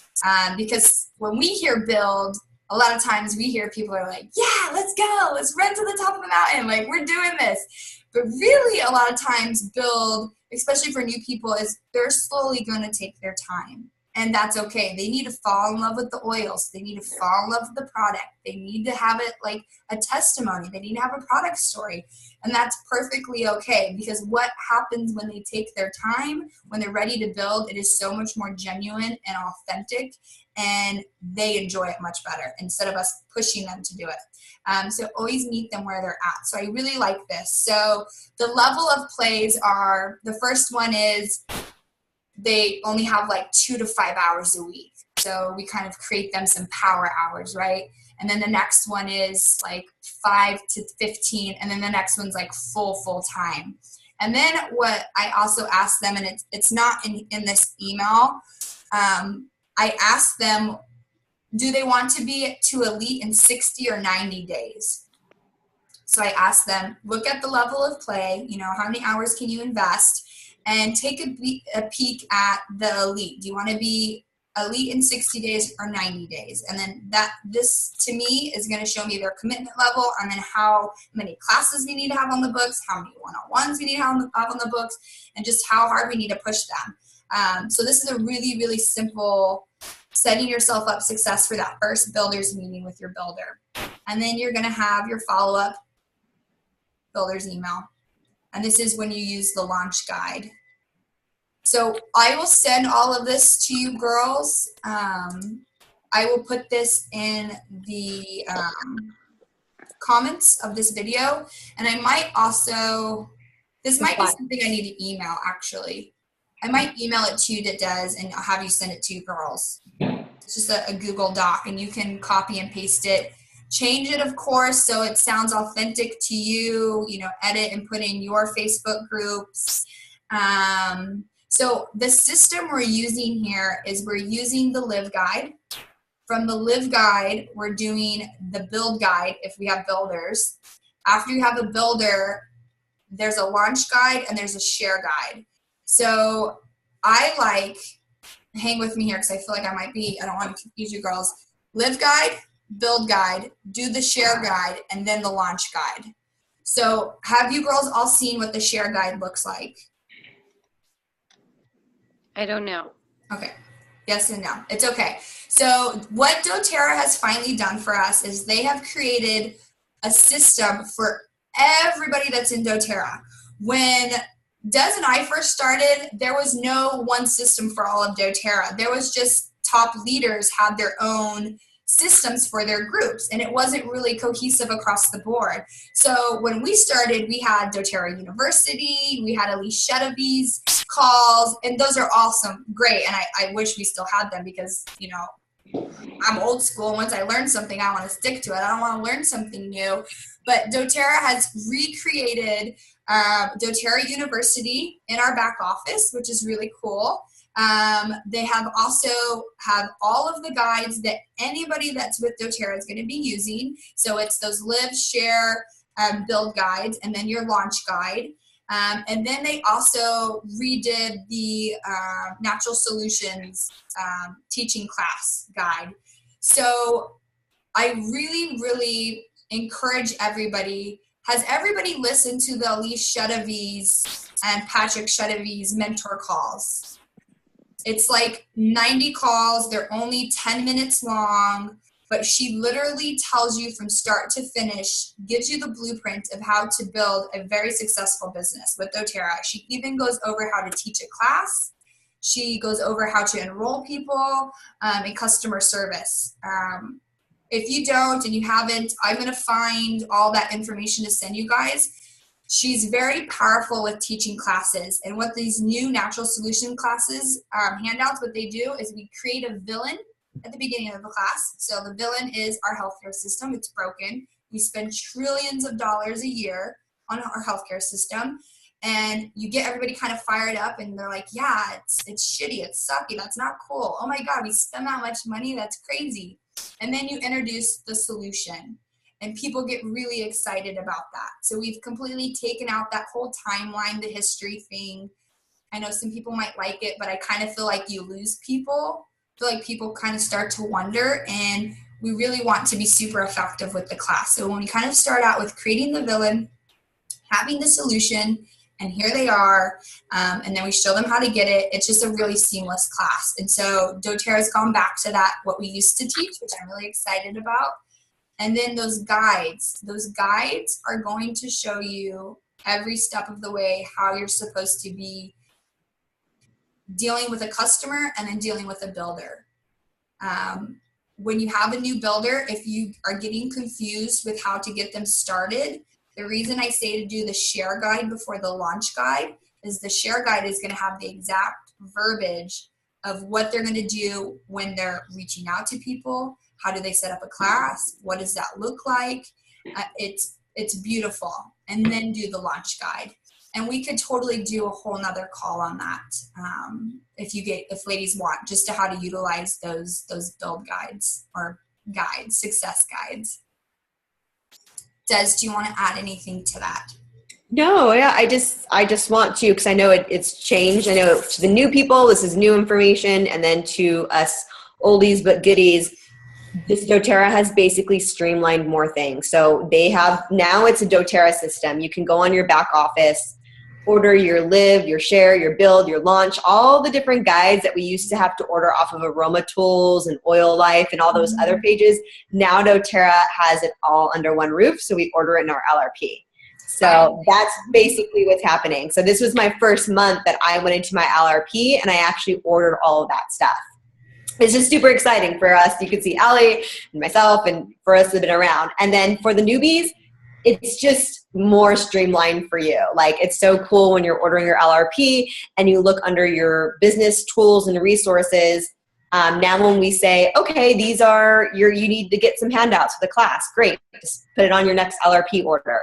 Because when we hear build, a lot of times we hear people are like, yeah, let's go. Let's run to the top of the mountain. Like, we're doing this. But really, a lot of times build, especially for new people, is they're slowly going to take their time. And that's okay. They need to fall in love with the oils. They need to fall in love with the product. They need to have it like a testimony. They need to have a product story. And that's perfectly okay, because what happens when they take their time, when they're ready to build, it is so much more genuine and authentic, and they enjoy it much better instead of us pushing them to do it. So always meet them where they're at. So I really like this. So the level of plays are, the first one is they only have like 2 to 5 hours a week. So we kind of create them some power hours, right? And then the next one is like 5 to 15. And then the next one's like full time. And then what I also ask them, and it's not in this email, I ask them, do they want to be to elite in 60 or 90 days? So I ask them, look at the level of play, you know, how many hours can you invest, and take a peek at the elite. Do you want to be elite in 60 days or 90 days? And then this to me is going to show me their commitment level, and then how many classes we need to have on the books, how many one-on-ones we need to have on the books, and just how hard we need to push them. So this is a really, really simple setting yourself up success for that first builders meeting with your builder. And then you're going to have your follow-up builder's email. And this is when you use the launch guide. So I will send all of this to you girls. I will put this in the comments of this video. And I might also, this might be something I need to email actually. I might email it to you, Des, and I'll have you send it to you girls. It's just a Google Doc, and you can copy and paste it. Change it, of course, so it sounds authentic to you, you know, edit and put in your Facebook groups. So the system we're using here is we're using the Live Guide. From the Live Guide, we're doing the Build Guide if we have builders. After you have a builder, there's a launch guide and there's a share guide. So I like, hang with me here because I feel like I don't want to confuse you girls. Live Guide, Build Guide, do the share guide, and then the launch guide. So have you girls all seen what the share guide looks like? I don't know. Okay. Yes and no. It's okay. So what doTERRA has finally done for us is they have created a system for everybody that's in doTERRA. When Des and I first started, there was no one system for all of doTERRA. There was just top leaders had their own systems for their groups, and it wasn't really cohesive across the board. So when we started, we had doTERRA University, we had Elise Chedevy's calls, and those are awesome, great, and I wish we still had them because, you know, I'm old school, and once I learn something, I want to stick to it. I don't want to learn something new. But doTERRA has recreated doTERRA University in our back office, which is really cool. They have also have all of the guides that anybody that's with doTERRA is going to be using. So it's those live, share, build guides, and then your launch guide. And then they also redid the Natural Solutions teaching class guide. So I really, really encourage everybody. Has everybody listened to the Elise Chedevy's and Patrick Chedevy's mentor calls? It's like 90 calls. They're only 10 minutes long, but she literally tells you from start to finish, gives you the blueprint of how to build a very successful business with doTERRA. She even goes over how to teach a class. She goes over how to enroll people in customer service. If you don't and you haven't, I'm going to find all that information to send you guys. She's very powerful with teaching classes. And what these new natural solution classes handouts, what they do is we create a villain at the beginning of the class. So the villain is our healthcare system. It's broken. We spend trillions of dollars a year on our healthcare system. And you get everybody kind of fired up and they're like, yeah, it's shitty. It's sucky. That's not cool. Oh my God, we spend that much money. That's crazy. And then you introduce the solution. And people get really excited about that. So we've completely taken out that whole timeline, the history thing. I know some people might like it, but I kind of feel like you lose people. I feel like people kind of start to wonder, and we really want to be super effective with the class. So when we kind of start out with creating the villain, having the solution, and here they are. And then we show them how to get it. It's just a really seamless class. And so doTERRA's gone back to that, what we used to teach, which I'm really excited about. And then those guides are going to show you every step of the way how you're supposed to be dealing with a customer and then dealing with a builder. When you have a new builder, if you are getting confused with how to get them started, the reason I say to do the share guide before the launch guide is the share guide is going to have the exact verbiage of what they're going to do when they're reaching out to people. How do they set up a class? What does that look like? It's beautiful. And then do the launch guide. And we could totally do a whole nother call on that if ladies want, just to how to utilize those build guides or guides, success guides. Des, do you want to add anything to that? No, yeah, I just want to, because I know it's changed. I know to the new people, this is new information, and then to us oldies but goodies, this doTERRA has basically streamlined more things. So they have, now it's a doTERRA system. You can go on your back office, order your live, your share, your build, your launch, all the different guides that we used to have to order off of Aroma Tools and Oil Life and all those other pages. Now doTERRA has it all under one roof, so we order it in our LRP. So that's basically what's happening. So this was my first month that I went into my LRP and I actually ordered all of that stuff. It's just super exciting for us. You can see Allie and myself and for us that have been around. And then for the newbies, it's just more streamlined for you. Like, it's so cool when you're ordering your LRP and you look under your business tools and resources. Now when we say, okay, these are you need to get some handouts for the class, great, just put it on your next LRP order.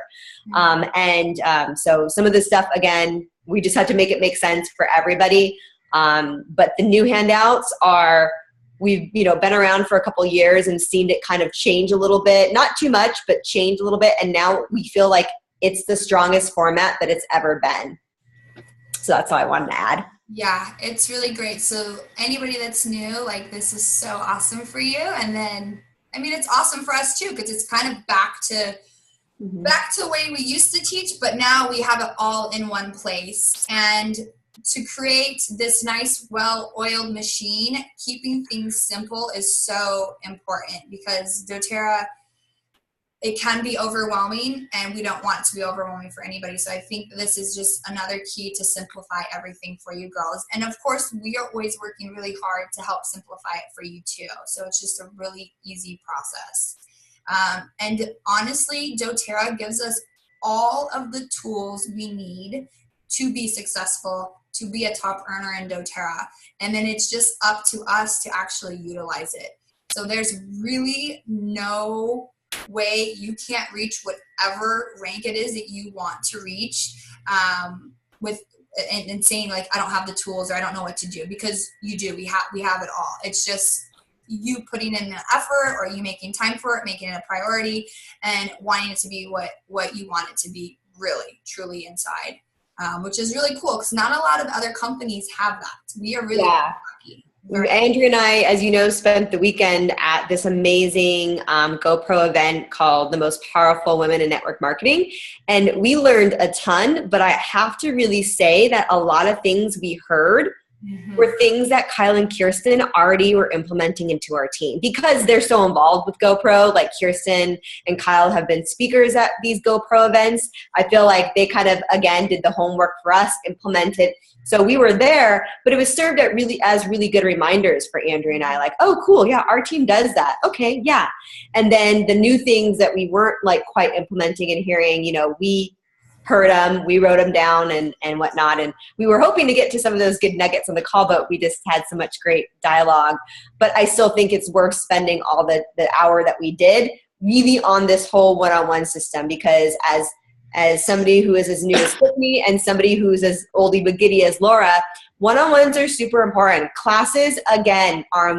So some of this stuff, again, we just had to make it make sense for everybody. But the new handouts are, we've been around for a couple of years and seen it kind of change a little bit, not too much, but change a little bit. And now we feel like it's the strongest format that it's ever been. So that's all I wanted to add. Yeah, it's really great. So anybody that's new, like, this is so awesome for you. And then, I mean, it's awesome for us too, because it's kind of back to the way we used to teach, but now we have it all in one place. And to create this nice, well-oiled machine, keeping things simple is so important, because doTERRA, it can be overwhelming, and we don't want it to be overwhelming for anybody. So I think this is just another key to simplify everything for you girls. And of course, we are always working really hard to help simplify it for you too. So it's just a really easy process. And honestly, doTERRA gives us all of the tools we need to be successful, to be a top earner in doTERRA. And then it's just up to us to actually utilize it. So there's really no way you can't reach whatever rank it is that you want to reach and saying, like, I don't have the tools, or I don't know what to do, because you do. We have it all. It's just you putting in the effort, or you making time for it, making it a priority, and wanting it to be what you want it to be, really, truly inside. Which is really cool, because not a lot of other companies have that. We are really lucky. Andrea and I, as you know, spent the weekend at this amazing GoPro event called The Most Powerful Women in Network Marketing. And we learned a ton, but I have to really say that a lot of things we heard were things that Kyle and Kirsten already were implementing into our team, because they're so involved with GoPro. Like, Kirsten and Kyle have been speakers at these GoPro events. I feel like they kind of, again, did the homework for us, implemented. So we were there, but it was served as really good reminders for Andrea and I, like, oh, cool, yeah, our team does that. Okay, yeah. And then the new things that we weren't like quite implementing and hearing, we heard them, we wrote them down and whatnot. And we were hoping to get to some of those good nuggets on the call, but we just had so much great dialogue. But I still think it's worth spending all the hour that we did really on this whole one-on-one system, because as somebody who is as new as Tiffany and somebody who's as oldie but giddy as Laura, one-on-ones are super important. Classes, again, are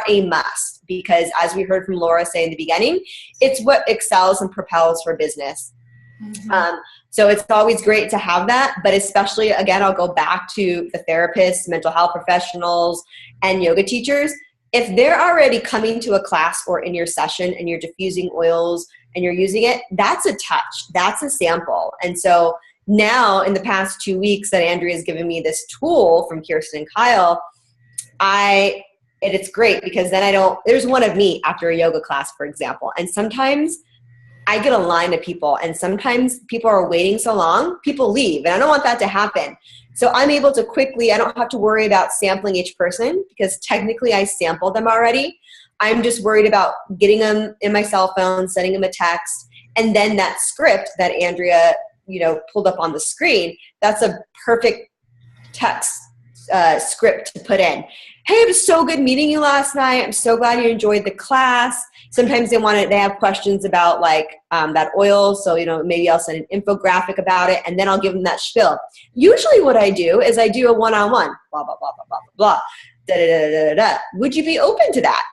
a must, because as we heard from Laura say in the beginning, it's what excels and propels her business. So it's always great to have that, but especially, again, I'll go back to the therapists, mental health professionals, and yoga teachers. If they're already coming to a class or in your session and you're diffusing oils and you're using it, that's a touch, that's a sample. And so now in the past 2 weeks that Andrea has given me this tool from Kirsten and Kyle, it's great because then there's one of me after a yoga class, for example. And sometimes I get a line of people, and sometimes people are waiting so long, people leave, and I don't want that to happen. So I'm able to quickly, I don't have to worry about sampling each person because technically I sampled them already. I'm just worried about getting them in my cell phone, sending them a text, and then that script that Andrea, pulled up on the screen, that's a perfect text script to put in. Hey, it was so good meeting you last night. I'm so glad you enjoyed the class. Sometimes they have questions about that oil. So, maybe I'll send an infographic about it and then I'll give them that spiel. Usually what I do is I do a one-on-one, blah, blah, blah, blah, blah, blah, da, da, da, da, da, da. Would you be open to that?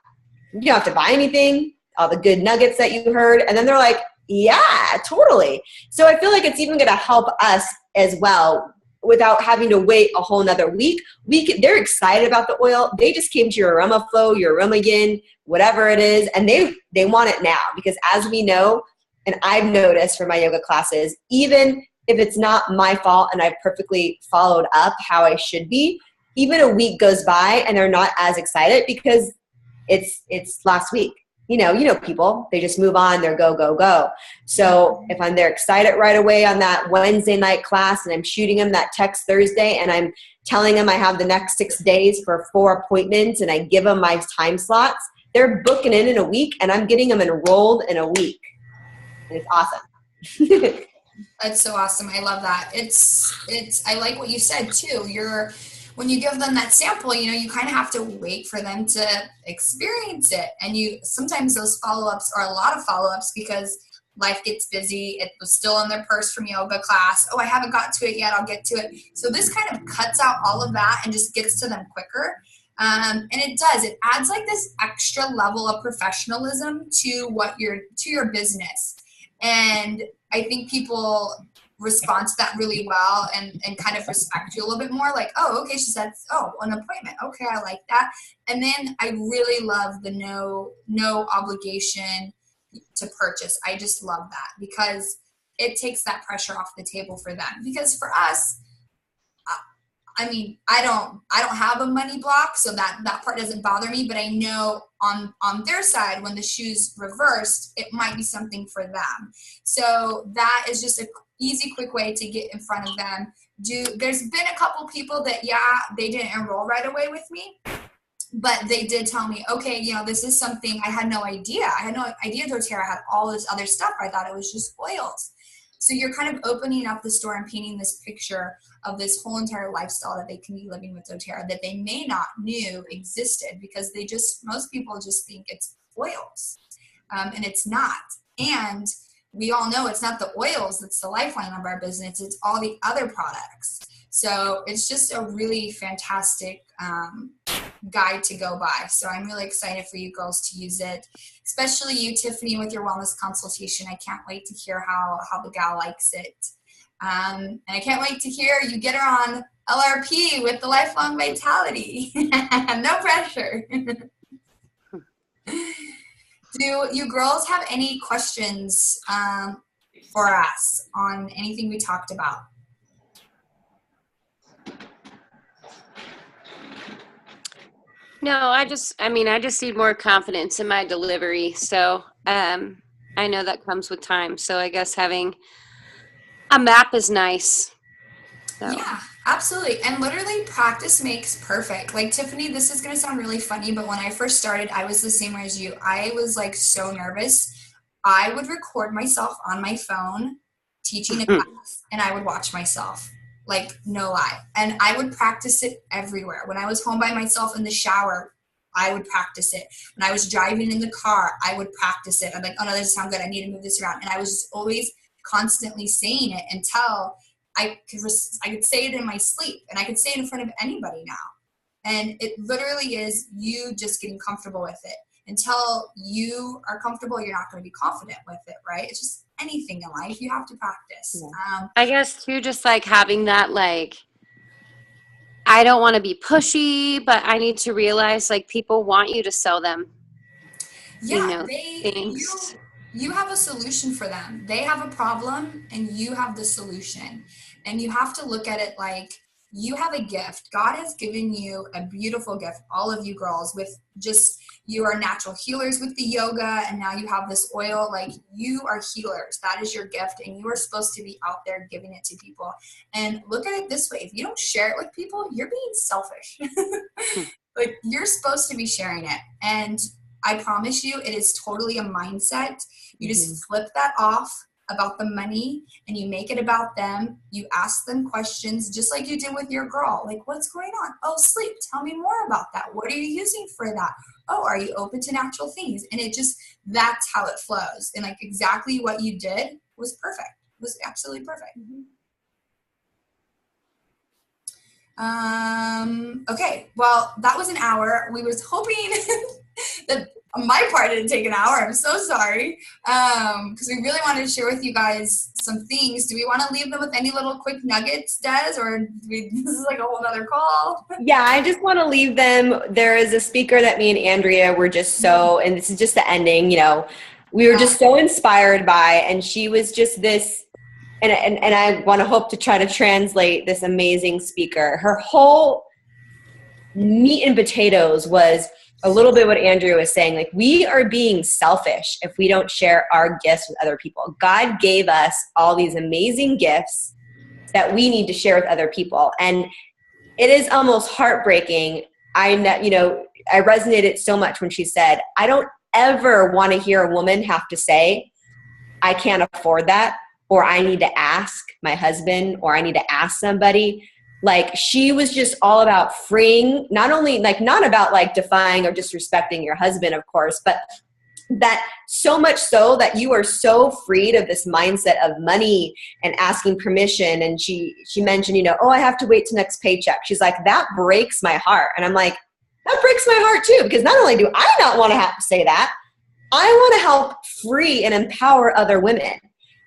You don't have to buy anything, all the good nuggets that you heard. And then they're like, yeah, totally. So I feel like it's even going to help us as well without having to wait a whole nother week. They're excited about the oil. They just came to your aroma flow, your aroma yin, whatever it is, and they want it now because as we know, and I've noticed for my yoga classes, even if it's not my fault and I've perfectly followed up how I should be, even a week goes by and they're not as excited because it's last week. People, they just move on, they're go, go, go. So if I'm there excited right away on that Wednesday night class and I'm shooting them that text Thursday and I'm telling them I have the next 6 days for 4 appointments and I give them my time slots, they're booking in a week and I'm getting them enrolled in a week. And it's awesome. That's so awesome. I love that. I like what you said too. When you give them that sample, you kind of have to wait for them to experience it. And sometimes those follow-ups are a lot of follow-ups because life gets busy. It was still in their purse from yoga class. Oh, I haven't got to it yet. I'll get to it. So this kind of cuts out all of that and just gets to them quicker. And it does. It adds this extra level of professionalism to your business. And I think people respond to that really well and kind of respect you a little bit more. Like, oh, okay, she said, oh, an appointment. Okay, I like that. And then I really love the no obligation to purchase. I just love that because it takes that pressure off the table for them. Because for us, I don't have a money block, so that part doesn't bother me, but I know on their side, when the shoe's reversed, it might be something for them. So that is just a easy, quick way to get in front of them. There's been a couple people that, they didn't enroll right away with me, but they did tell me, okay, this is something I had no idea. I had no idea doTERRA had all this other stuff. I thought it was just oils. So you're kind of opening up the store and painting this picture of this whole entire lifestyle that they can be living with doTERRA that they may not knew existed because most people just think it's oils, and it's not. And we all know it's not the oils that's the lifeline of our business. It's all the other products. So it's just a really fantastic guide to go by. So I'm really excited for you girls to use it, especially you, Tiffany, with your wellness consultation. I can't wait to hear how the gal likes it. And I can't wait to hear you get her on LRP with the Lifelong Vitality. No pressure. Do you girls have any questions for us on anything we talked about? No, I just need more confidence in my delivery. So I know that comes with time. So I guess having a map is nice. So. Yeah, absolutely. And literally practice makes perfect. Like Tiffany, this is going to sound really funny, but when I first started, I was the same way as you. I was so nervous. I would record myself on my phone teaching a class and I would watch myself. No lie. And I would practice it everywhere. When I was home by myself in the shower, I would practice it. When I was driving in the car, I would practice it. I'm like, oh no, this sounds good. I need to move this around. And I was just always constantly saying it until I could say it in my sleep, and I could say it in front of anybody now. And it literally is you just getting comfortable with it. Until you are comfortable, you're not going to be confident with it, right? It's just anything in life. You have to practice. I guess too, just having that, I don't want to be pushy, but I need to realize people want you to sell them. Yeah, things. You have a solution for them. They have a problem and you have the solution. And you have to look at it like you have a gift. God has given you a beautiful gift, all of you girls, with just, you are natural healers with the yoga, and now you have this oil. Like, you are healers. That is your gift, and you are supposed to be out there giving it to people. And look at it this way. If you don't share it with people, you're being selfish. Like, you're supposed to be sharing it. And I promise you, it is totally a mindset. You just flip that off about the money and you make it about them. You ask them questions just like you did with your girl. Like, what's going on? Oh, sleep. Tell me more about that. What are you using for that? Oh, are you open to natural things? And it just, that's how it flows. And like, exactly what you did was perfect. It was absolutely perfect. Okay, well, that was an hour. We was hoping that my part didn't take an hour. I'm so sorry. Because we really wanted to share with you guys some things. Do we want to leave them with any little quick nuggets, Des? Or this is like a whole other call? Yeah, I just want to leave them. There is a speaker that me and Andrea were just so, and this is just the ending, we were just so inspired by, and she was just this, and I want to hope to try to translate this amazing speaker. Her whole meat and potatoes was a little bit what Andrea was saying. Like, we are being selfish if we don't share our gifts with other people. God gave us all these amazing gifts that we need to share with other people. And it is almost heartbreaking. I resonated so much when she said, I don't ever want to hear a woman have to say, I can't afford that, or I need to ask my husband, or I need to ask somebody. Like, she was just all about freeing, not only like, not about like defying or disrespecting your husband, of course, but that so much so that you are so freed of this mindset of money and asking permission. And she mentioned, oh, I have to wait till next paycheck. She's like, that breaks my heart. And I'm like, that breaks my heart too, because not only do I not want to have to say that, I want to help free and empower other women.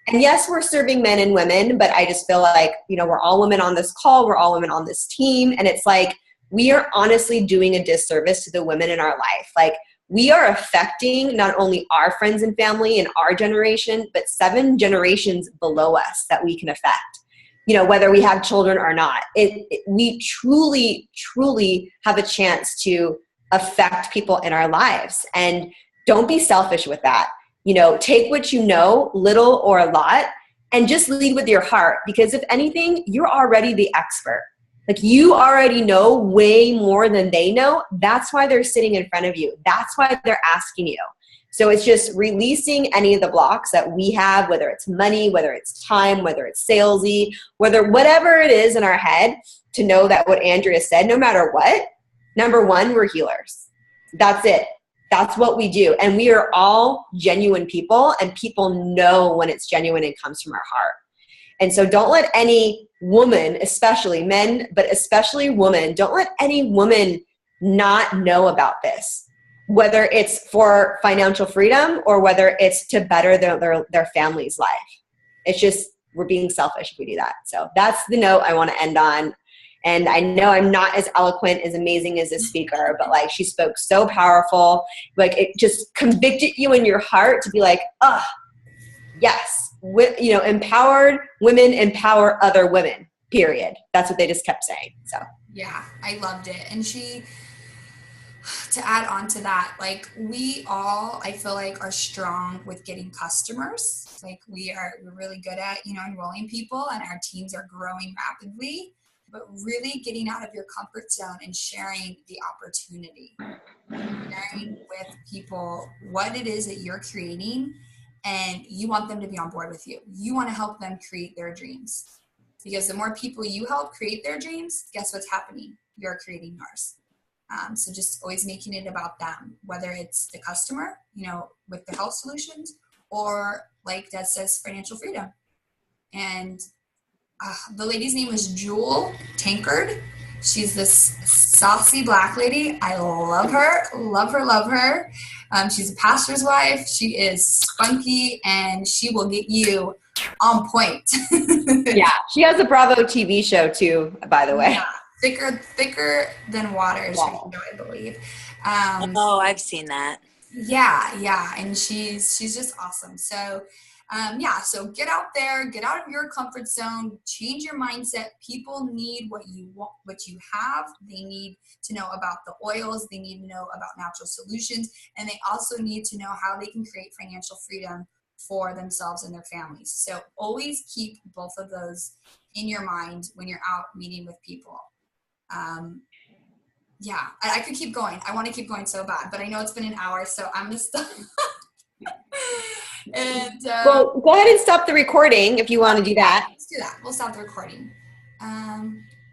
And yes, we're serving men and women, but I just feel like, we're all women on this call. We're all women on this team. And it's like, we are honestly doing a disservice to the women in our life. Like, we are affecting not only our friends and family and our generation, but 7 generations below us that we can affect, whether we have children or not. We truly, truly have a chance to affect people in our lives. And don't be selfish with that. Take what you know, little or a lot, and just lead with your heart. Because if anything, you're already the expert. Like, you already know way more than they know. That's why they're sitting in front of you. That's why they're asking you. So it's just releasing any of the blocks that we have, whether it's money, whether it's time, whether it's salesy, whatever it is in our head, to know that what Andrea said, no matter what, number one, we're healers. That's it. That's what we do. And we are all genuine people, and people know when it's genuine and comes from our heart. And so don't let any woman, especially men, but especially women, don't let any woman not know about this, whether it's for financial freedom or whether it's to better their family's life. It's just, we're being selfish if we do that. So that's the note I want to end on. And I know I'm not as eloquent, as amazing as this speaker, but like, she spoke so powerful. Like, it just convicted you in your heart to be like, yes, empowered women empower other women, period. That's what they just kept saying. So yeah, I loved it. And to add on to that, like, we all, I feel like, are strong with getting customers. Like, we're really good at, enrolling people, and our teams are growing rapidly. But really getting out of your comfort zone and sharing the opportunity, sharing with people what it is that you're creating, and you want them to be on board with you. You want to help them create their dreams, because the more people you help create their dreams, guess what's happening? You're creating yours. So just always making it about them, whether it's the customer, with the health solutions, or like Des says, financial freedom. And the lady's name was Jewel Tankard. She's this saucy Black lady. I love her, love her, love her. She's a pastor's wife. She is spunky, and she will get you on point. yeah, she has a Bravo TV show too, by the way. Yeah, thicker than water is her show, I believe. I've seen that. Yeah, and she's just awesome. So yeah, so get out there, get out of your comfort zone, change your mindset. People need what you want, what you have. They need to know about the oils. They need to know about natural solutions. And they also need to know how they can create financial freedom for themselves and their families. So always keep both of those in your mind when you're out meeting with people. Yeah, I could keep going. I want to keep going so bad, but I know it's been an hour, so I'm going to stop. And well, go ahead and stop the recording if you want to do that. Let's do that. We'll stop the recording.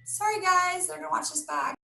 Sorry guys, they're gonna watch this back.